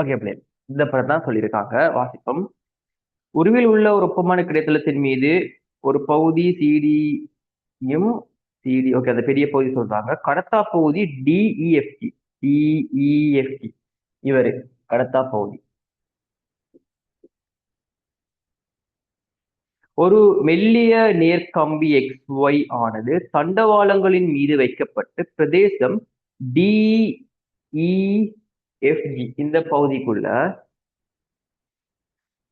ஓகே பிள்ளை இந்த படம் தான் சொல்லியிருக்காங்க வாசிப்பம். உருவில் உள்ள ஒரு ஒப்பமான கிடைத்தளத்தின் மீது ஒரு பகுதி சிடியும் சிடி ஓகே அந்த பெரிய பகுதி சொல்றாங்க. கடத்தா பகுதி டிஇஎஃப்டி டிஇஎஃப்டி இவரு கடத்தா பகுதி ஒரு மெல்லிய நேர்கம்பி XY ஆனது தண்டவாளங்களின் மீது வைக்கப்பட்டு பிரதேசம் டிஇஎஃப்ஜி இந்த பகுதிக்குள்ள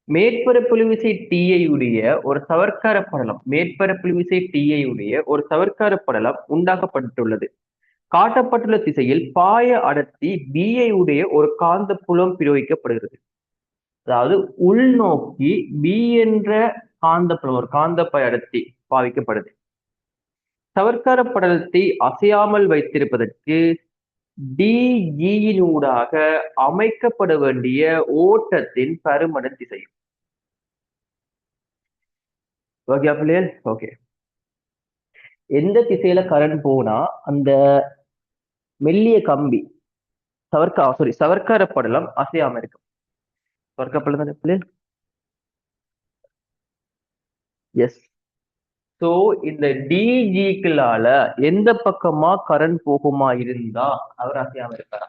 மேற்பரப்பு விசை டிஐ உடைய ஒரு சவர்க்கார படலம் மேற்பரப்பு விசை டிஐ உடைய ஒரு சவர்க்கார படலம் உண்டாக்கப்பட்டுள்ளது. காட்டப்பட்டுள்ள திசையில் பாய அடர்த்தி பிஐ உடைய ஒரு காந்த புலம் பிரயோகிக்கப்படுகிறது. அதாவது உள்நோக்கி பி என்ற காந்த புலம், ஒரு காந்த பாய அடர்த்தி பாவிக்கப்படுது. சவர்க்கார படலத்தை அசையாமல் வைத்திருப்பதற்கு டிஜியினூடாக அமைக்கப்பட வேண்டிய ஓட்டத்தின் பருமன திசை. ஓகே, எந்த திசையில கரண்ட் போனா அந்த மெல்லிய கம்பி சவர்க்கார படலம் அசையாம இருக்கும். சவர்க்கார படலம் எஸ். சோ இந்த டிஜிக்களால எந்த பக்கமா கரண்ட் போகுமா இருந்தா அவர் அசையாம இருக்காரா?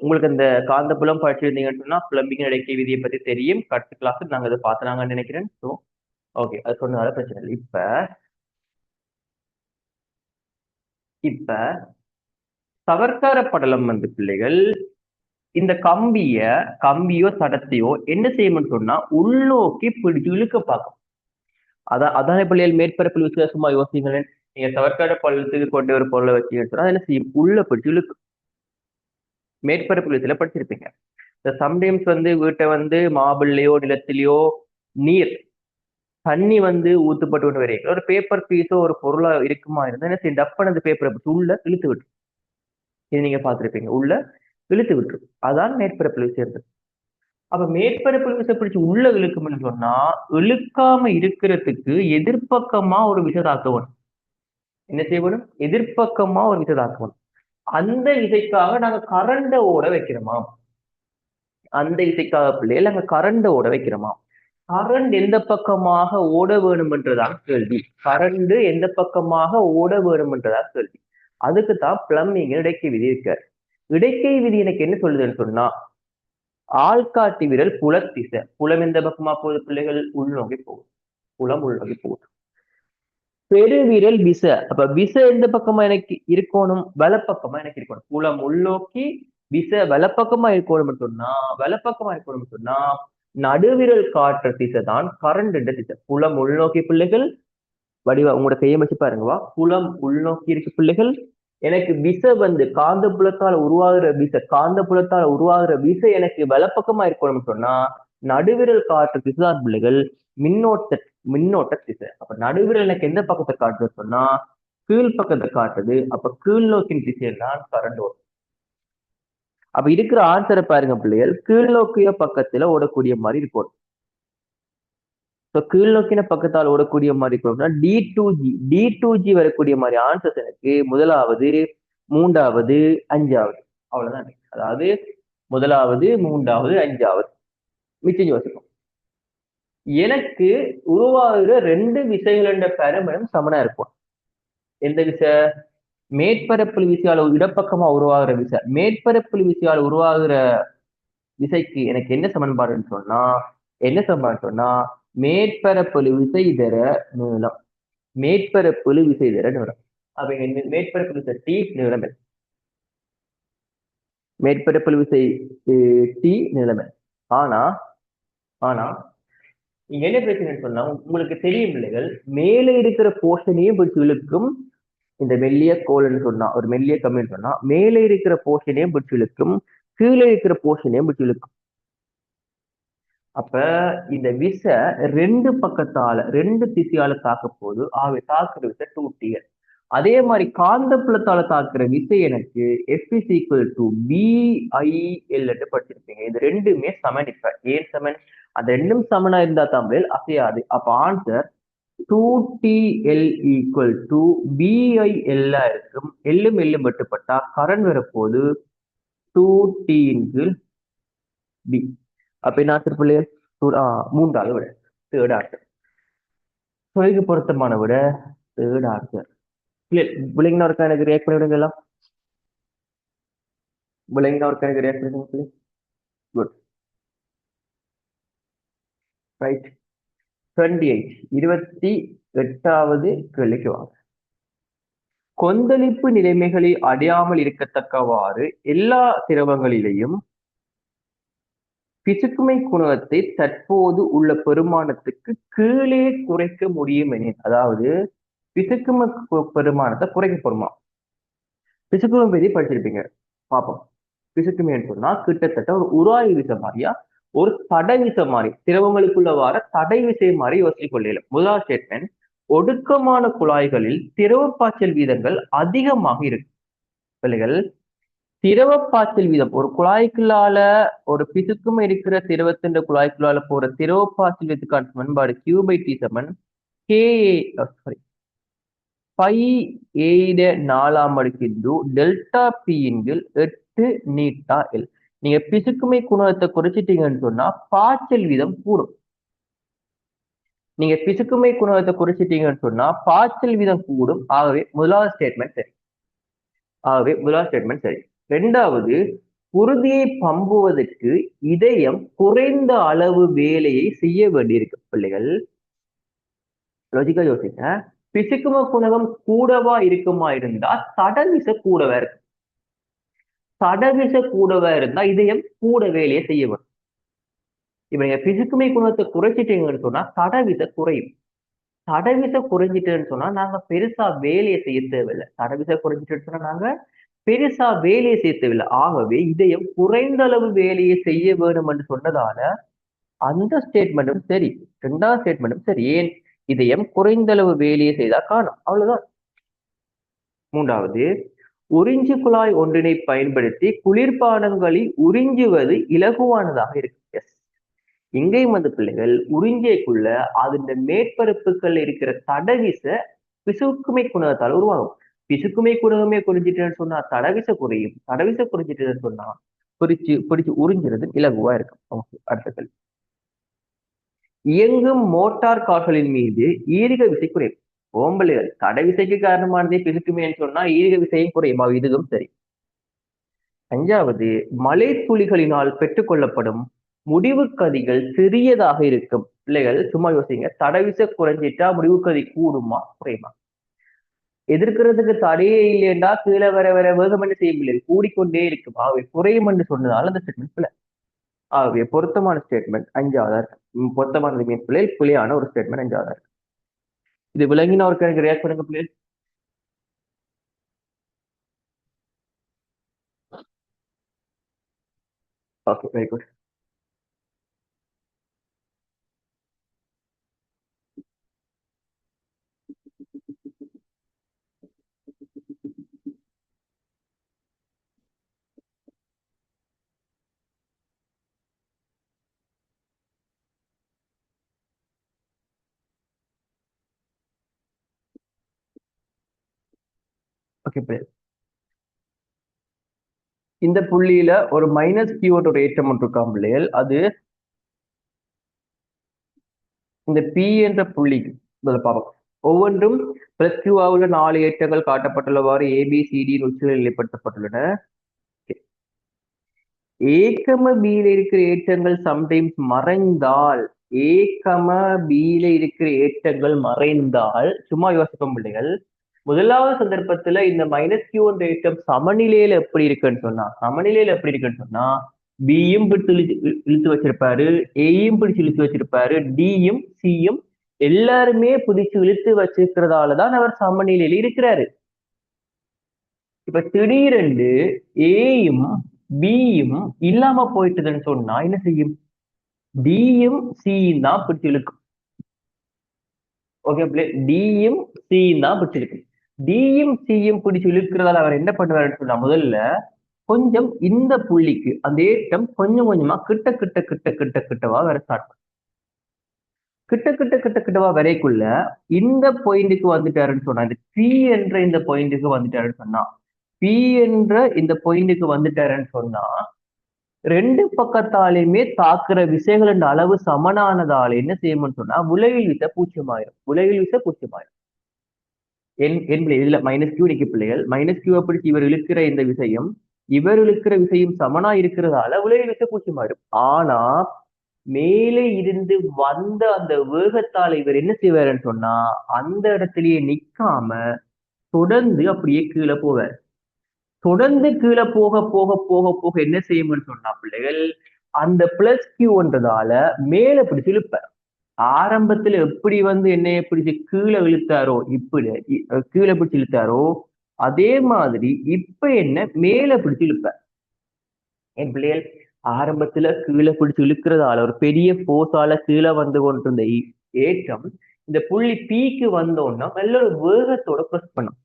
உங்களுக்கு இந்த காந்தப்புலம் படிச்சிருந்தீங்கன்னு சொன்னா பிளம்பிங் இடைக்கை விதியை பத்தி தெரியும். கட் கிளாஸ் நாங்க அதை பார்த்துனாங்கன்னு நினைக்கிறேன். ஸோ ஓகே, அது சொன்னதால பிரச்சனை இல்லை. இப்ப சவர்க்கார படலம் பிள்ளைகள் இந்த கம்பியோ சடத்தையோ என்ன செய்யணும்னு சொன்னா உள்நோக்கி பிடிச்சு இழுக்க பார்க்கும். அதான பிள்ளைகள் மேற்பரப்பில் வித்தியாசமா யோசிங்களேன். நீங்க சவர்க்கார படலத்துக்கு கொண்டு ஒரு பொருளை வச்சு சொன்னா என்ன செய்யும்? உள்ள பிடிச்சு இழுக்கும். மேற்பரப்பு விதத்துல படிச்சிருப்பீங்க. சம்டைம்ஸ் வீட்டை மாபிள்ளையோ நிலத்திலேயோ நீர் தண்ணி ஊத்துப்பட்டு வரைக்கும் ஒரு பேப்பர் பீஸோ ஒரு பொருளா இருக்குமா இருந்தா என்ன செய்யும்? டப்பன் அந்த பேப்பரை உள்ள இழுத்து விட்டு, இது நீங்க பார்த்திருப்பீங்க, உள்ள இழுத்து விட்டுரும். அதான் மேற்பரப்பு விசை. அப்ப மேற்பரப்பு விசை பிடிச்சு உள்ள இழுக்கும்னு சொன்னா இழுக்காம இருக்கிறதுக்கு எதிர்பக்கமா ஒரு விசை தாக்கணும். என்ன செய்யணும்? எதிர்பக்கமா ஒரு விசை தாக்கணும். அந்த விசைக்காக நாங்க கரண்ட ஓட வைக்கிறோமா? அந்த விசைக்காக பிள்ளைகள் நாங்க கரண்ட ஓட வைக்கிறோமா? கரண்ட் எந்த பக்கமாக ஓட வேணும்ன்றதான் கேள்வி. கரண்ட் எந்த பக்கமாக ஓட வேணும்ன்றதான் கேள்வி. அதுக்குத்தான் பிளம்பிங் இடைக்கை விதி இருக்காரு. இடைக்கை விதி எனக்கு என்ன சொல்லுதுன்னு சொன்னா, ஆள்காட்டி விரல் புலத்திசை. புலம் எந்த பக்கமா போகுது பிள்ளைகள்? உள்நோக்கி போகுது. புலம் உள்நோக்கி போகுது. பெருவிரல் விசை. அப்ப விசை எந்த பக்கமா எனக்கு இருக்கணும்? வலப்பக்கமா எனக்கு இருக்கணும். புலம் உள்நோக்கி விசை வலப்பக்கமா இருக்கணும்னு சொன்னா நடுவிரல் காற்ற திசை தான் கரண்ட் என்ற திசை. புலம் உள்நோக்கி பிள்ளைகள் வடிவா உங்களோட கையை வச்சு பாருங்கவா. புலம் உள்நோக்கி இருக்கு பிள்ளைகள். எனக்கு விசை காந்த புலத்தால் உருவாகிற விசை எனக்கு வலப்பக்கமா இருக்கணும்னு சொன்னா நடுவிரல் காற்று திசை தான் பிள்ளைகள் மின்னோட்ட திசை. அப்ப நடுவிரல் எனக்கு எந்த பக்கத்தை காட்டுது சொன்னா கீழ் பக்கத்தை காட்டுது. அப்ப கீழ் நோக்கின் திசையில் தான் கரண்ட் ஓடும். அப்ப இருக்கிற ஆன்சரை பாருங்க பிள்ளைகள், கீழ் நோக்கிய பக்கத்துல ஓடக்கூடிய மாதிரி இருக்கும். கீழ் நோக்கின பக்கத்தால் ஓடக்கூடிய மாதிரி இருக்கணும்னா டி2ஜி வரக்கூடிய மாதிரி ஆன்சர்ஸ் எனக்கு முதலாவது, மூன்றாவது, அஞ்சாவது. அவ்வளவுதான். அதாவது முதலாவது, மூன்றாவது, அஞ்சாவது மிச்சம் யோசிக்கும். எனக்கு உருவாகிற ரெண்டு விசைகள் என்ற பருமனும் சமனா இருக்கும். எந்த விசை? மேற்பரப்பு விசையால் இடப்பக்கமா உருவாகிற விசை. மேற்பரப்பு விசையால் உருவாகிற விசைக்கு எனக்கு என்ன சமன்பாடுன்னு சொன்னா மேற்பரப்பு விசை தர நீளம். மேற்பரப்பு விசை தர நீளம். அப்ப மேற்பரப்பு விசை டி, நீளம். மேற்பரப்பு விசை டி, நீளம். ஆனா இங்க என்ன பிரச்சனைன்னு சொன்னா உங்களுக்கு தெரியும் பிள்ளைகள், மேலே இருக்கிற போர்ஷனையும் பிடிச்சு இழுக்கும். இந்த மெல்லிய கோல்னு சொன்னா, ஒரு மெல்லிய கம்மின்னு சொன்னா மேலே இருக்கிற போர்ஷனையும் பிடிச்சு இழுக்கும், கீழே இருக்கிற போர்ஷனையும் பிடிச்சு இழுக்கும். அப்ப இந்த விசை ரெண்டு பக்கத்தால ரெண்டு திசையால தாக்க போது தாக்குற விசை 2TL. அதே மாதிரி காந்த புலத்தால தாக்குற விசை எனக்கு F is equal to BIL படிச்சிருப்பீங்க. இது ரெண்டுமே சமன். இப்ப ஏன் சமன்? அந்த ரெண்டும் சமனா இருந்தா தமிழ் அசையாது. அப்ப answer 2TL equal to BIL இருக்கும். எல்லும் எல்லும் வெட்டுப்பட்டா கரண்ட் வரப்போது 2T இன்டு B. அப்ப என்ன ஆன்சர் பிள்ளைகள்? மூன்றாவது விட, தேர்ட் ஆன்சர். தொலைக்கு பொருத்தமான விட தேர்ட் ஆன்சர். பிள்ளைங்க ஒருக்கா எனக்கு ரியாக்ட் பண்ணிவிடுங்க எல்லாம். பிள்ளைங்க ஒருக்கா எனக்கு ரியாக்ட் பண்ணிவிடுங்க. Good, right. 28வது கேள்விக்கு வாங்க. கொந்தளிப்பு நிலைமைகளை அடையாமல் இருக்கத்தக்கவாறு எல்லா திரவங்களிலேயும் பிசுக்குமை குணகத்தை தற்போது உள்ள பெருமானத்துக்கு கீழே குறைக்க முடியும் எனில், அதாவது பிசுக்குமை பெருமானத்தை குறைக்கப்படுமா? பிசுக்குமை பத்தி படிச்சிருப்பீங்க. பார்ப்போம். பிசுக்குமைன்னு சொன்னா கிட்டத்தட்ட ஒரு உராய்வு விசை மாதிரியா, ஒரு தடை விசை மாதிரி, திரவங்களுக்குள்ள வர தடை விசை மாதிரி யோசிச்சு கொள்ளல. முதலாவது ஸ்டேட்மெண்ட், ஒடுக்கமான குழாய்களில் திரவ பாய்ச்சல் வீதங்கள் அதிகமாக இருக்கு. பிள்ளைகள், திரவ பாய்ச்சல் வீதம் ஒரு குழாய்க்குள்ளால ஒரு பிசுக்குமை இருக்கிற திரவத்தின் குழாய்க்குள்ளால போற திரவ பாய்ச்சல் வீதத்துக்கான சமன்பாடு Q/T சமன் K, sorry, pi a 4 delta P இன்கில் 8 நீட்டா எல். நீங்க பிசுக்குமை குணகத்தை குறைச்சிட்டீங்கன்னு சொன்னா பாய்ச்சல் வீதம் கூடும். நீங்க பிசுக்குமை குணகத்தை குறைச்சிட்டீங்கன்னு சொன்னா பாய்ச்சல் வீதம் கூடும். ஆகவே முதலாவது ஸ்டேட்மெண்ட் சரி. இரண்டாவது, குருதியை பம்புவதற்கு இதயம் குறைந்த அளவு வேலையை செய்ய வேண்டியிருக்கு. பிள்ளைகள், லாஜிக்கா யோசிங்க. பிசுக்கும குணகம் கூடவா இருக்குமா இருந்தா தடவிச கூடவா இருக்கு. தடவிச கூடவா இருந்தா இதயம் கூட வேலையை செய்ய வரும். இப்ப நீங்க பிசுக்குமை குணத்தை குறைச்சிட்டீங்கன்னு சொன்னா தடவிச குறையும். தடவிச குறைஞ்சிட்டேன்னு சொன்னா நாங்க பெருசா வேலையை செய்ய தேவையில்லை. தடவிச குறைஞ்சிட்டேன்னு சொன்னா நாங்க பெருசா வேலையை செய்ய தேவையில்லை. ஆகவே இதயம் குறைந்த அளவு வேலையை செய்ய வேண்டும் என்று சொன்னதால அந்த ஸ்டேட்மெண்ட்டும் சரி, இரண்டாவது ஸ்டேட்மெண்ட்டும் சரி. ஏன் இதயம் குறைந்த அளவு வேலையை செய்தா காணும், அவ்வளவுதான். மூன்றாவது, உறிஞ்சு குழாய் ஒன்றினை பயன்படுத்தி குளிர்பானங்களில் உறிஞ்சுவது இலகுவானதாக இருக்கு. எஸ், இங்கேயும் வந்து பிள்ளைகள் உறிஞ்சைக்குள்ள அதன் மேற்பரப்புகள் இருக்கிற தடவிச பிசுக்குமை குணகத்தால் உருவாகும். பிசுக்குமை குணகமே குறைஞ்சிட்டேன்னு சொன்னா தடவிச குறையும். தடவிச குறைஞ்சிட்டேன்னு சொன்னா பிடிச்சு உறிஞ்சுறது இலகுவா இருக்கும். அடுத்த கேள்வி, இயங்கும் மோட்டார் கார்களின் மீது ஈர்க விசை குறையும். ஓம்பலிகள், தடை விசைக்கு காரணமானதே பிசுக்குமேன்னு சொன்னா ஈர்க விசையும் குறையும். இதுவும் சரி. அஞ்சாவது, மழை துளிகளினால் பெற்றுக்கொள்ளப்படும் முடிவு கதிகள் சிறியதாக இருக்கும். பிள்ளைகள் சும்மா யோசிங்க, தடவிசை குறைஞ்சிட்டா முடிவு கதி கூடுமா குறையுமா? எதிர்க்கிறதுக்கு தடையே இல்லையென்றா கீழே வர வர வேகம் என்ன செய்ய முடியாது, கூடிக்கொண்டே இருக்கும். ஆகவே குறையும் என்று சொன்னதால அந்த ஸ்டேட்மெண்ட் பிள்ளை. ஆகவே பொருத்தமான ஸ்டேட்மெண்ட் அஞ்சாவதா இருக்கு. பொருத்தமான மீன் பிள்ளை பிள்ளையான ஒரு ஸ்டேட்மெண்ட் அஞ்சாவதா இருக்கு. இது விளங்கினவருக்கு எனக்கு ரியாக்ட் பண்ணுங்க பிள்ளை. Okay, very good. ஓகே பிள்ளை, இந்த புள்ளியில ஒரு மைனஸ் கியூவோட ஒரு ஏற்றம் ஒன்று இருக்காம் பிள்ளைகள். அது இந்த பி என்ற புள்ளிக்கு பார்ப்போம். ஒவ்வொன்றும் பிளஸ் கியூவாவுள்ள 4 ஏற்றங்கள் காட்டப்பட்டுள்ளவாறு ஏபிசிடி உச்சிகள் நிலைப்படுத்தப்பட்டுள்ளன. ஏகம பியில இருக்கிற ஏற்றங்கள் சம்டைம்ஸ் மறைந்தால், ஏகம பியில இருக்கிற ஏற்றங்கள் மறைந்தால் சும்மா யோசிப்போம் பிள்ளைகள். முதலாவது சந்தர்ப்பத்துல இந்த மைனஸ் கியூ என்ற ஏற்றம் சமநிலையில எப்படி இருக்குன்னு சொன்னா பியும் பிடிச்சு இழுத்து வச்சிருப்பாரு, ஏயும் பிடிச்சு இழுத்து வச்சிருப்பாரு, டியும் சியும் எல்லாருமே பிடிச்சு இழுத்து வச்சிருக்கிறதாலதான் அவர் சமநிலையில இருக்கிறாரு. இப்ப திடீரென்று ஏயும் பியும் இல்லாம போயிட்டுதுன்னு சொன்னா என்ன செய்யும்? டியும் சியும் தான் பிடிச்சு இழுக்கும். ஓகே, டியும் சியும் தான் பிடிச்சு இழுக்கும். டியும் சியும் பிடிச்சு இழுக்கிறதால அவர் என்ன பண்ணுவாருன்னு சொன்னா முதல்ல கொஞ்சம் இந்த புள்ளிக்கு அந்த ஏற்றம் கொஞ்சம் கொஞ்சமா கிட்டவா வர ஸ்டார்ட் பண்ணும். கிட்டவா வரைக்குள்ள இந்த பாயிண்ட்டுக்கு வந்துட்டாருன்னு சொன்னா, இந்த பி என்ற இந்த பாயிண்ட்டுக்கு வந்துட்டாருன்னு சொன்னா, பி என்ற இந்த பாயிண்ட்டுக்கு வந்துட்டாருன்னு சொன்னா ரெண்டு பக்கத்தாலையுமே தாக்குற விசைகளின் அளவு சமனானதால என்ன செய்யணும்னு சொன்னா விளைவில் விசை 0 ஆயிரும். இதுல மைனஸ் கியூ நிக்க பிள்ளைகள், மைனஸ் கியூ பிடிச்சு இவர் இழுக்கிற இந்த விஷயம் இவர் இழுக்கிற விஷயம் சமனா இருக்கிறதால விளைவில் விசை 0 ஆயிரும். ஆனா மேலே இருந்து வந்த அந்த வேகத்தால இவர் என்ன செய்வாருன்னு சொன்னா அந்த இடத்துலயே நிக்காம தொடர்ந்து அப்படியே கீழே போவார். தொடர்ந்து கீழே போக போக போக போக என்ன செய்யும்னு சொன்னா பிள்ளைகள் அந்த பிளஸ் கியூன்றதால மேல பிடிச்சு இழுப்பார். ஆரம்பத்துல எப்படி வந்து என்னைய பிடிச்சு கீழே இழுத்தாரோ, இப்படி கீழே பிடிச்சு இழுத்தாரோ அதே மாதிரி இப்ப என்ன மேல பிடிச்சு இழுப்ப. என் பிள்ளைகள் ஆரம்பத்துல கீழே பிடிச்சு இழுக்கிறதால ஒரு பெரிய போர்ஸால கீழே வந்து கொண்டிருந்த ஏற்றம் இந்த புள்ளி பீக்கு வந்தோம்னா நல்ல ஒரு வேகத்தோட ப்ரெஸ் பண்ணும்.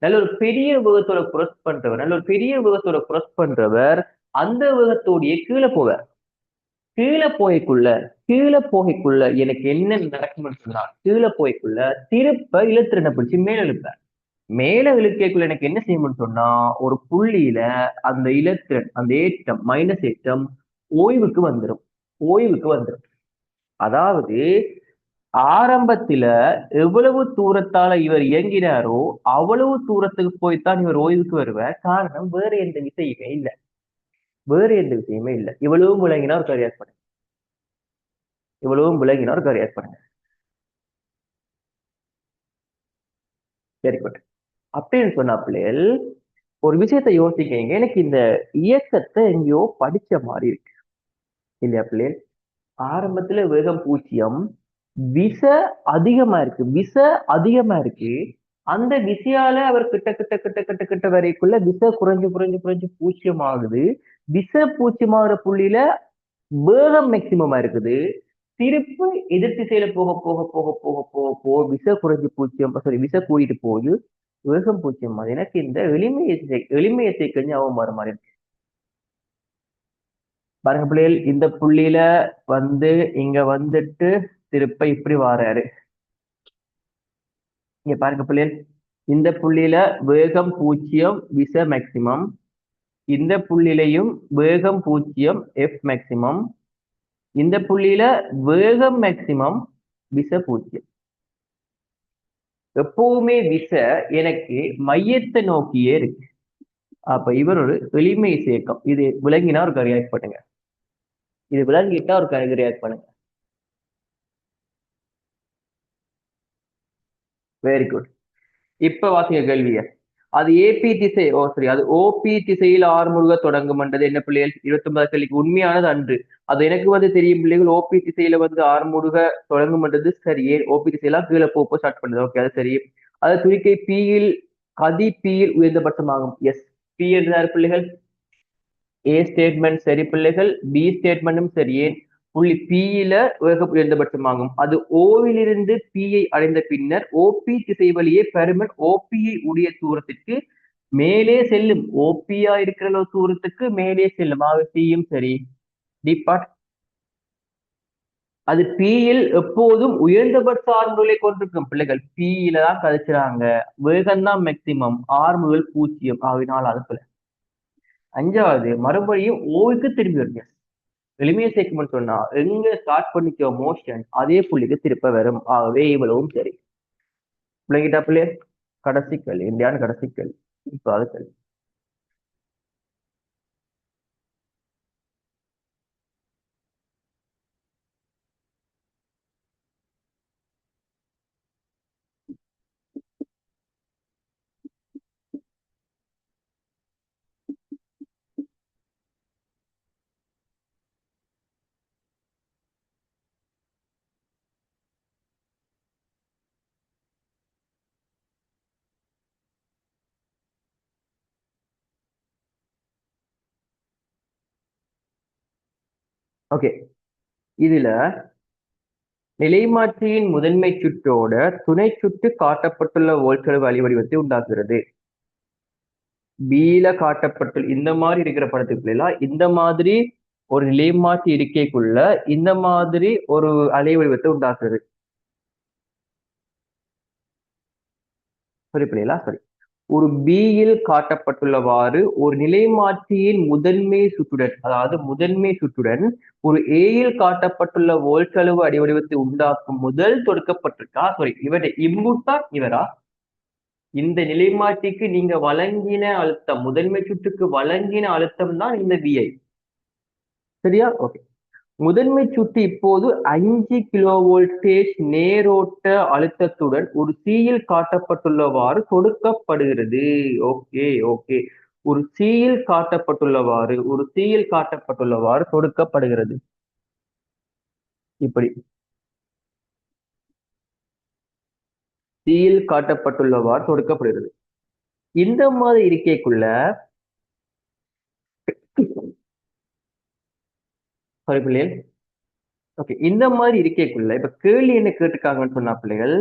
நல்ல ஒரு பெரிய வேகத்தோட ப்ரெஸ் பண்றவர் நல்ல ஒரு பெரிய வேகத்தோட ப்ரெஸ் பண்றவர் அந்த வேகத்தோடைய கீழே போவார். கீழே போய்க்குள்ள கீழே போகைக்குள்ள எனக்கு என்ன நடக்கும்னு சொன்னா கீழே போய்க்குள்ள திருப்ப இழுத்துறனை பிடிச்சு மேல இழுப்பேன். மேல இழுக்கைக்குள்ள எனக்கு என்ன செய்யணும்னு சொன்னா ஒரு புள்ளியில அந்த இலத்திரன் அந்த ஏற்றம் மைனஸ் ஏற்றம் ஓய்வுக்கு வந்துடும். ஓய்வுக்கு வந்துடும். அதாவது ஆரம்பத்துல எவ்வளவு தூரத்தால இவர் இயங்கினாரோ அவ்வளவு தூரத்துக்கு போய்த்தான் இவர் ஓய்வுக்கு வருவார். காரணம் வேற எந்த விஷயமே இல்லை. வேற எந்த விஷயமே இல்லை. இவ்வளவும் விளங்கினா ஒரு கரியார் பண்ணுங்க. இவ்வளவும் விளங்கினா ஒரு கரியார் பண்ணுங்க. Very good. அப்படின்னு சொன்னா பிள்ளைகள் ஒரு விஷயத்தை யோசிக்கீங்க. எனக்கு இந்த இயக்கத்தை எங்கேயோ படிச்ச மாதிரி இருக்கு இல்லையா பிள்ளைகள்? ஆரம்பத்துல வேகம் 0, விச அதிகமா இருக்கு. விச அதிகமா இருக்கு. அந்த விசையால அவர் கிட்ட கிட்ட கிட்ட கிட்ட கிட்ட வரைக்குள்ள விச குறைஞ்சு குறைஞ்சு குறைஞ்சு 0 ஆகுது. விச 0 ஆகுற புள்ளியில வேகம் மேக்சிமமா இருக்குது. திருப்பு எதிர் திசையில போக போக போக போக போக போக விச குறைஞ்சு 0 சாரி விச கூடிட்டு போகுது. வேகம் 0 ஆகுது. எனக்கு இந்த எளிமையத்தை கொஞ்சம் அவன் வர மாதிரி இருக்கு. பாருங்க பிள்ளைகள் இந்த புள்ளியில வந்து இங்க வந்துட்டு திருப்ப இப்படி வாராரு. இங்க பாருங்க பிள்ளைகள் இந்த புள்ளியில வேகம் 0 விச மேக்சிமம். இந்த புள்ளியிலையும் வேகம் 0 எஃப் மேக்சிமம். இந்த புள்ளியில வேகம் மேக்சிமம் விச 0. எப்பவுமே விச எனக்கு மையத்தை நோக்கியே இருக்கு. அப்ப இவர் ஒரு எளிமை சேர்க்கம். இது விளங்கினா ஒரு ரியாக்ட் பண்ணுங்க. இது விளங்கிட்டா ஒரு ரியாக்ட் பண்ணுங்க. Very good. இப்ப வாசிங்க கேள்விய. அது ஏபி திசை சரி அது ஓபி திசையில் ஆறுமுக தொடங்கும்ன்றது என்ன பிள்ளைகள் 29 கேள்விக்கு உண்மையானது அன்று. அது எனக்கு வந்து தெரியும் பிள்ளைகள். ஓபி திசையில வந்து ஆறுமுக தொடங்கும்ன்றது சரியே. ஓபி திசையெல்லாம் கீழே போப்போ ஸ்டார்ட் பண்ணுது. ஓகே அது சரி. அது துணிக்கை பியில் கதி பியில் உயர்ந்தபட்சமாகும். எஸ். பி என்றார் பிள்ளைகள். ஏ ஸ்டேட்மெண்ட் சரி பிள்ளைகள். பி ஸ்டேட்மெண்ட்டும் சரியே. புள்ளி பியில வேக உயர்ந்தபட்சமாகும். அது ஓவிலிருந்து பியை அடைந்த பின்னர் ஓபி திசை வழியே பெருமன் ஓபியை உடைய தூரத்திற்கு மேலே செல்லும். ஓபியா இருக்கிற தூரத்துக்கு மேலே செல்லும். ஆக சியும் சரி. D part. அது பியில் எப்போதும் உயர்ந்தபட்ச ஆர்முகளை கொண்டிருக்கும் பிள்ளைகள். பியில தான் கழிச்சுறாங்க. வேகம்தான் மேக்சிமம். ஆர்முகள் 0 ஆகினால் அதுக்குள்ள. அஞ்சாவது மறுபடியும் ஓவுக்கு திரும்பி வருங்க. எளிமையை சேர்க்கணும்னு சொன்னா எங்க ஸ்டார்ட் பண்ணிக்கோ மோஷன் அதே புள்ளிக்கு திருப்ப வரும். ஆகவே இவ்வளவும் சரி. பிள்ளைங்கிட்டா பிள்ளை கடைசி கேள்வி. இந்தியான கடைசி கேள்வி. இப்போ அது கேள்வி. ஓகே. இதுல நிலைமாற்றியின் முதன்மை சுற்றோட துணை சுற்று காட்டப்பட்டுள்ள வோல்ட்களவு அலைவடிவத்தை உண்டாக்குகிறது. பீல காட்டப்பட்டுள்ள இந்த மாதிரி இருக்கிற படத்துக்குள்ள எல்லாம் இந்த மாதிரி ஒரு நிலைமாற்றி இருக்கைக்குள்ள இந்த மாதிரி ஒரு அலைவடிவத்தை உண்டாக்குறது. சரி பிள்ளைகளா? சரி. ஒரு பியில் காட்டப்பட்டுள்ளவாறு ஒரு நிலைமாற்றியின் முதன்மை சுற்றுடன் அதாவது முதன்மை சுற்றுடன் ஒரு ஏயில் காட்டப்பட்டுள்ள வோல்ட்களவு அடிவடிவத்தை உண்டாக்கும் முதல் தொடுக்கப்பட்டிருக்கா சாரி இவரை இம்புட்டா இவரா? இந்த நிலைமாற்றிக்கு நீங்க வழங்கின அழுத்தம் முதன்மை சுற்றுக்கு வழங்கின அழுத்தம் தான் இந்த விஐ. சரியா? ஓகே. முதன்மை சுற்று இப்போது 5 கிலோ வோல்டேஜ் நேரோட்ட அழுத்தத்துடன் ஒரு சியில் காட்டப்பட்டுள்ளவாறு கொடுக்கப்படுகிறது. Okay okay. ஒரு சியில் காட்டப்பட்டுள்ளவாறு கொடுக்கப்படுகிறது. இப்படி சியில் காட்டப்பட்டுள்ளவாறு கொடுக்கப்படுகிறது. இந்த மாதிரி இருக்கைக்குள்ள சாரி பிள்ளைகள். ஓகே, இந்த மாதிரி இருக்கைக்குள்ள இப்ப கேள்வி என்ன கேட்டிருக்காங்கன்னு சொன்னா பிள்ளைகள்,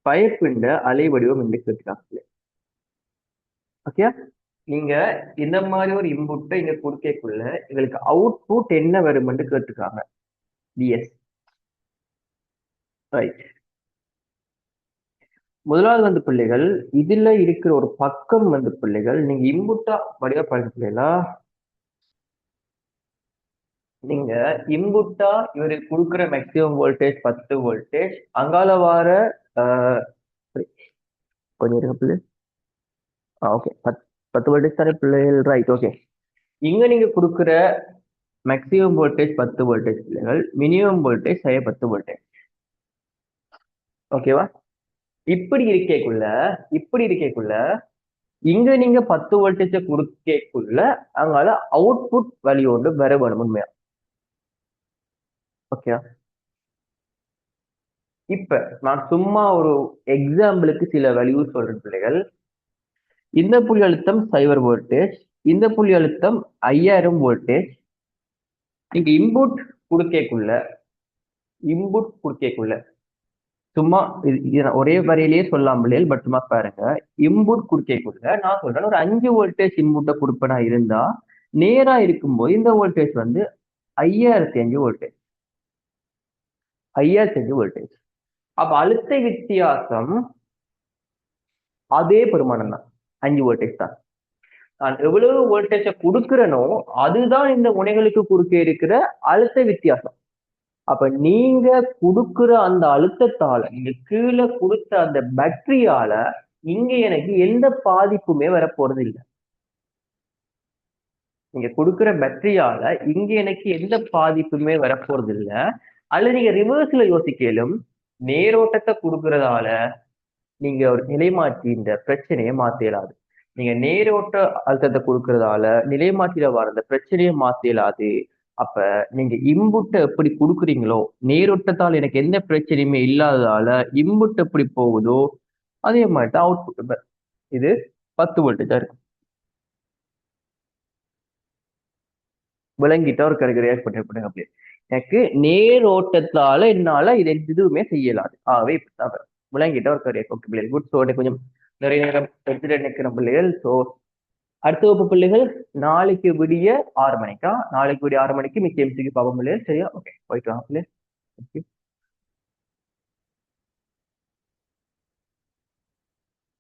பயப்பிண்ட அலை வடிவம் என்று கேட்டிருக்காங்க பிள்ளைகள். ஓகே, நீங்க இந்த மாதிரி ஒரு இன்புட்டை இங்க கொடுக்கக்குள்ள எங்களுக்கு அவுட்புட் என்ன வரும் என்று கேட்டிருக்காங்க. PS right. முதலாவது வந்து பிள்ளைகள், இதுல இருக்கிற ஒரு பக்கம் வந்து பிள்ளைகள் நீங்க இன்புட்டா வடிவா பாருங்க பிள்ளைகளா. நீங்க இன்புட்டா இவருக்கு கொடுக்குற மேக்சிமம் வோல்டேஜ் 10 வோல்டேஜ், அங்கால வார கொஞ்சம் இருங்க பிள்ளை. ஓகே, 10 வோல்டேஜ் தானே பிள்ளைகள், ரைட். ஓகே, இங்க நீங்க கொடுக்குற மேக்சிமம் வோல்டேஜ் 10 வோல்டேஜ் பிள்ளைகள், மினிமம் வோல்டேஜ் 10 வோல்டேஜ். ஓகேவா? இப்படி இருக்கேக்குள்ள இங்க நீங்க 10 வோல்டேஜ கொடுக்கக்குள்ள அங்கால அவுட்புட் வேல்யூ ஒன்று வேற வேணும் உண்மையா. ஓகே, இப்ப நான் சும்மா ஒரு எக்ஸாம்பிளுக்கு சில வேல்யூ சொல்றேன் பிள்ளைகள். இந்த புள்ளி அழுத்தம் 0 வோல்டேஜ், இந்த புள்ளி அழுத்தம் 5000 வோல்டேஜ். நீங்க இன்புட் கொடுக்கக்குள்ள சும்மா ஒரே வரையிலேயே சொல்லலாம் பிள்ளைகள், பட் சும்மா பாருங்க. இன்புட் கொடுக்கக்குள்ள நான் சொல்றேன் ஒரு 5 வோல்டேஜ் இன்புட்டை கொடுப்பனா இருந்தா நேரா இருக்கும்போது இந்த வோல்டேஜ் வந்து 5005 வோல்டேஜ். 5005 வோல்டேஜ். அப்ப அழுத்த வித்தியாசம் அதே பெருமானம் தான், 5 வோல்டேஜ் தான். நான் எவ்வளவு வோல்டேஜ கொடுக்கிறனோ அதுதான் இந்த முனைகளுக்கு குறுக்கே இருக்கிற அழுத்த வித்தியாசம். அப்ப நீங்க கொடுக்கிற அந்த அழுத்தத்தால, நீங்க கீழே கொடுத்த அந்த பேட்டரியால இங்க எனக்கு எந்த பாதிப்புமே வரப்போறது இல்லை. நீங்க கொடுக்கிற பேட்டரியால இங்க எனக்கு எந்த பாதிப்புமே வரப்போறது இல்லை. அல்லது நீங்க ரிவர்ஸ்ல யோசிக்கலும், நேரோட்டத்தை கொடுக்கறதால நீங்க ஒரு நிலைமாற்றி இந்த பிரச்சனையை மாத்த இயலாது. நீங்க நேரோட்ட அழுத்தத்தை கொடுக்கறதால நிலைமாற்றில வர அந்த பிரச்சனையை மாத்த இயலாது. அப்ப நீங்க இன்புட்டை எப்படி கொடுக்குறீங்களோ, நேரோட்டத்தால் எனக்கு எந்த பிரச்சனையுமே இல்லாததால இன்புட் எப்படி போகுதோ அதே மாதிரி தான் அவுட்புட். இது 10 வோல்டேஜா இருக்கும். விளங்கிட்டா ஒரு கருக்கு ரியாக்ட் பண்ணிருப்பாங்க. அப்படி எனக்கு நேரோட்டத்தால என்னால இது எதுவுமே செய்யலாது. ஆகவே இப்படித்தான் வரும். விளங்கிட்டா ஒரு கருக்கு. ஓகே பிள்ளைகள், குட். ஸோ கொஞ்சம் நிறைய நேரம் எடுத்துட்டு நிற்கிற பிள்ளைகள். ஸோ அடுத்த வகுப்பு பிள்ளைகள் நாளைக்கு விடிய 6 மணிக்கா, நாளைக்கு விடிய 6 மணிக்கு மிச்ச எம்சிக்கு பார்ப்போம் பிள்ளைகள். சரியா? ஓகே, போயிட்டு வாங்க பிள்ளைகள்.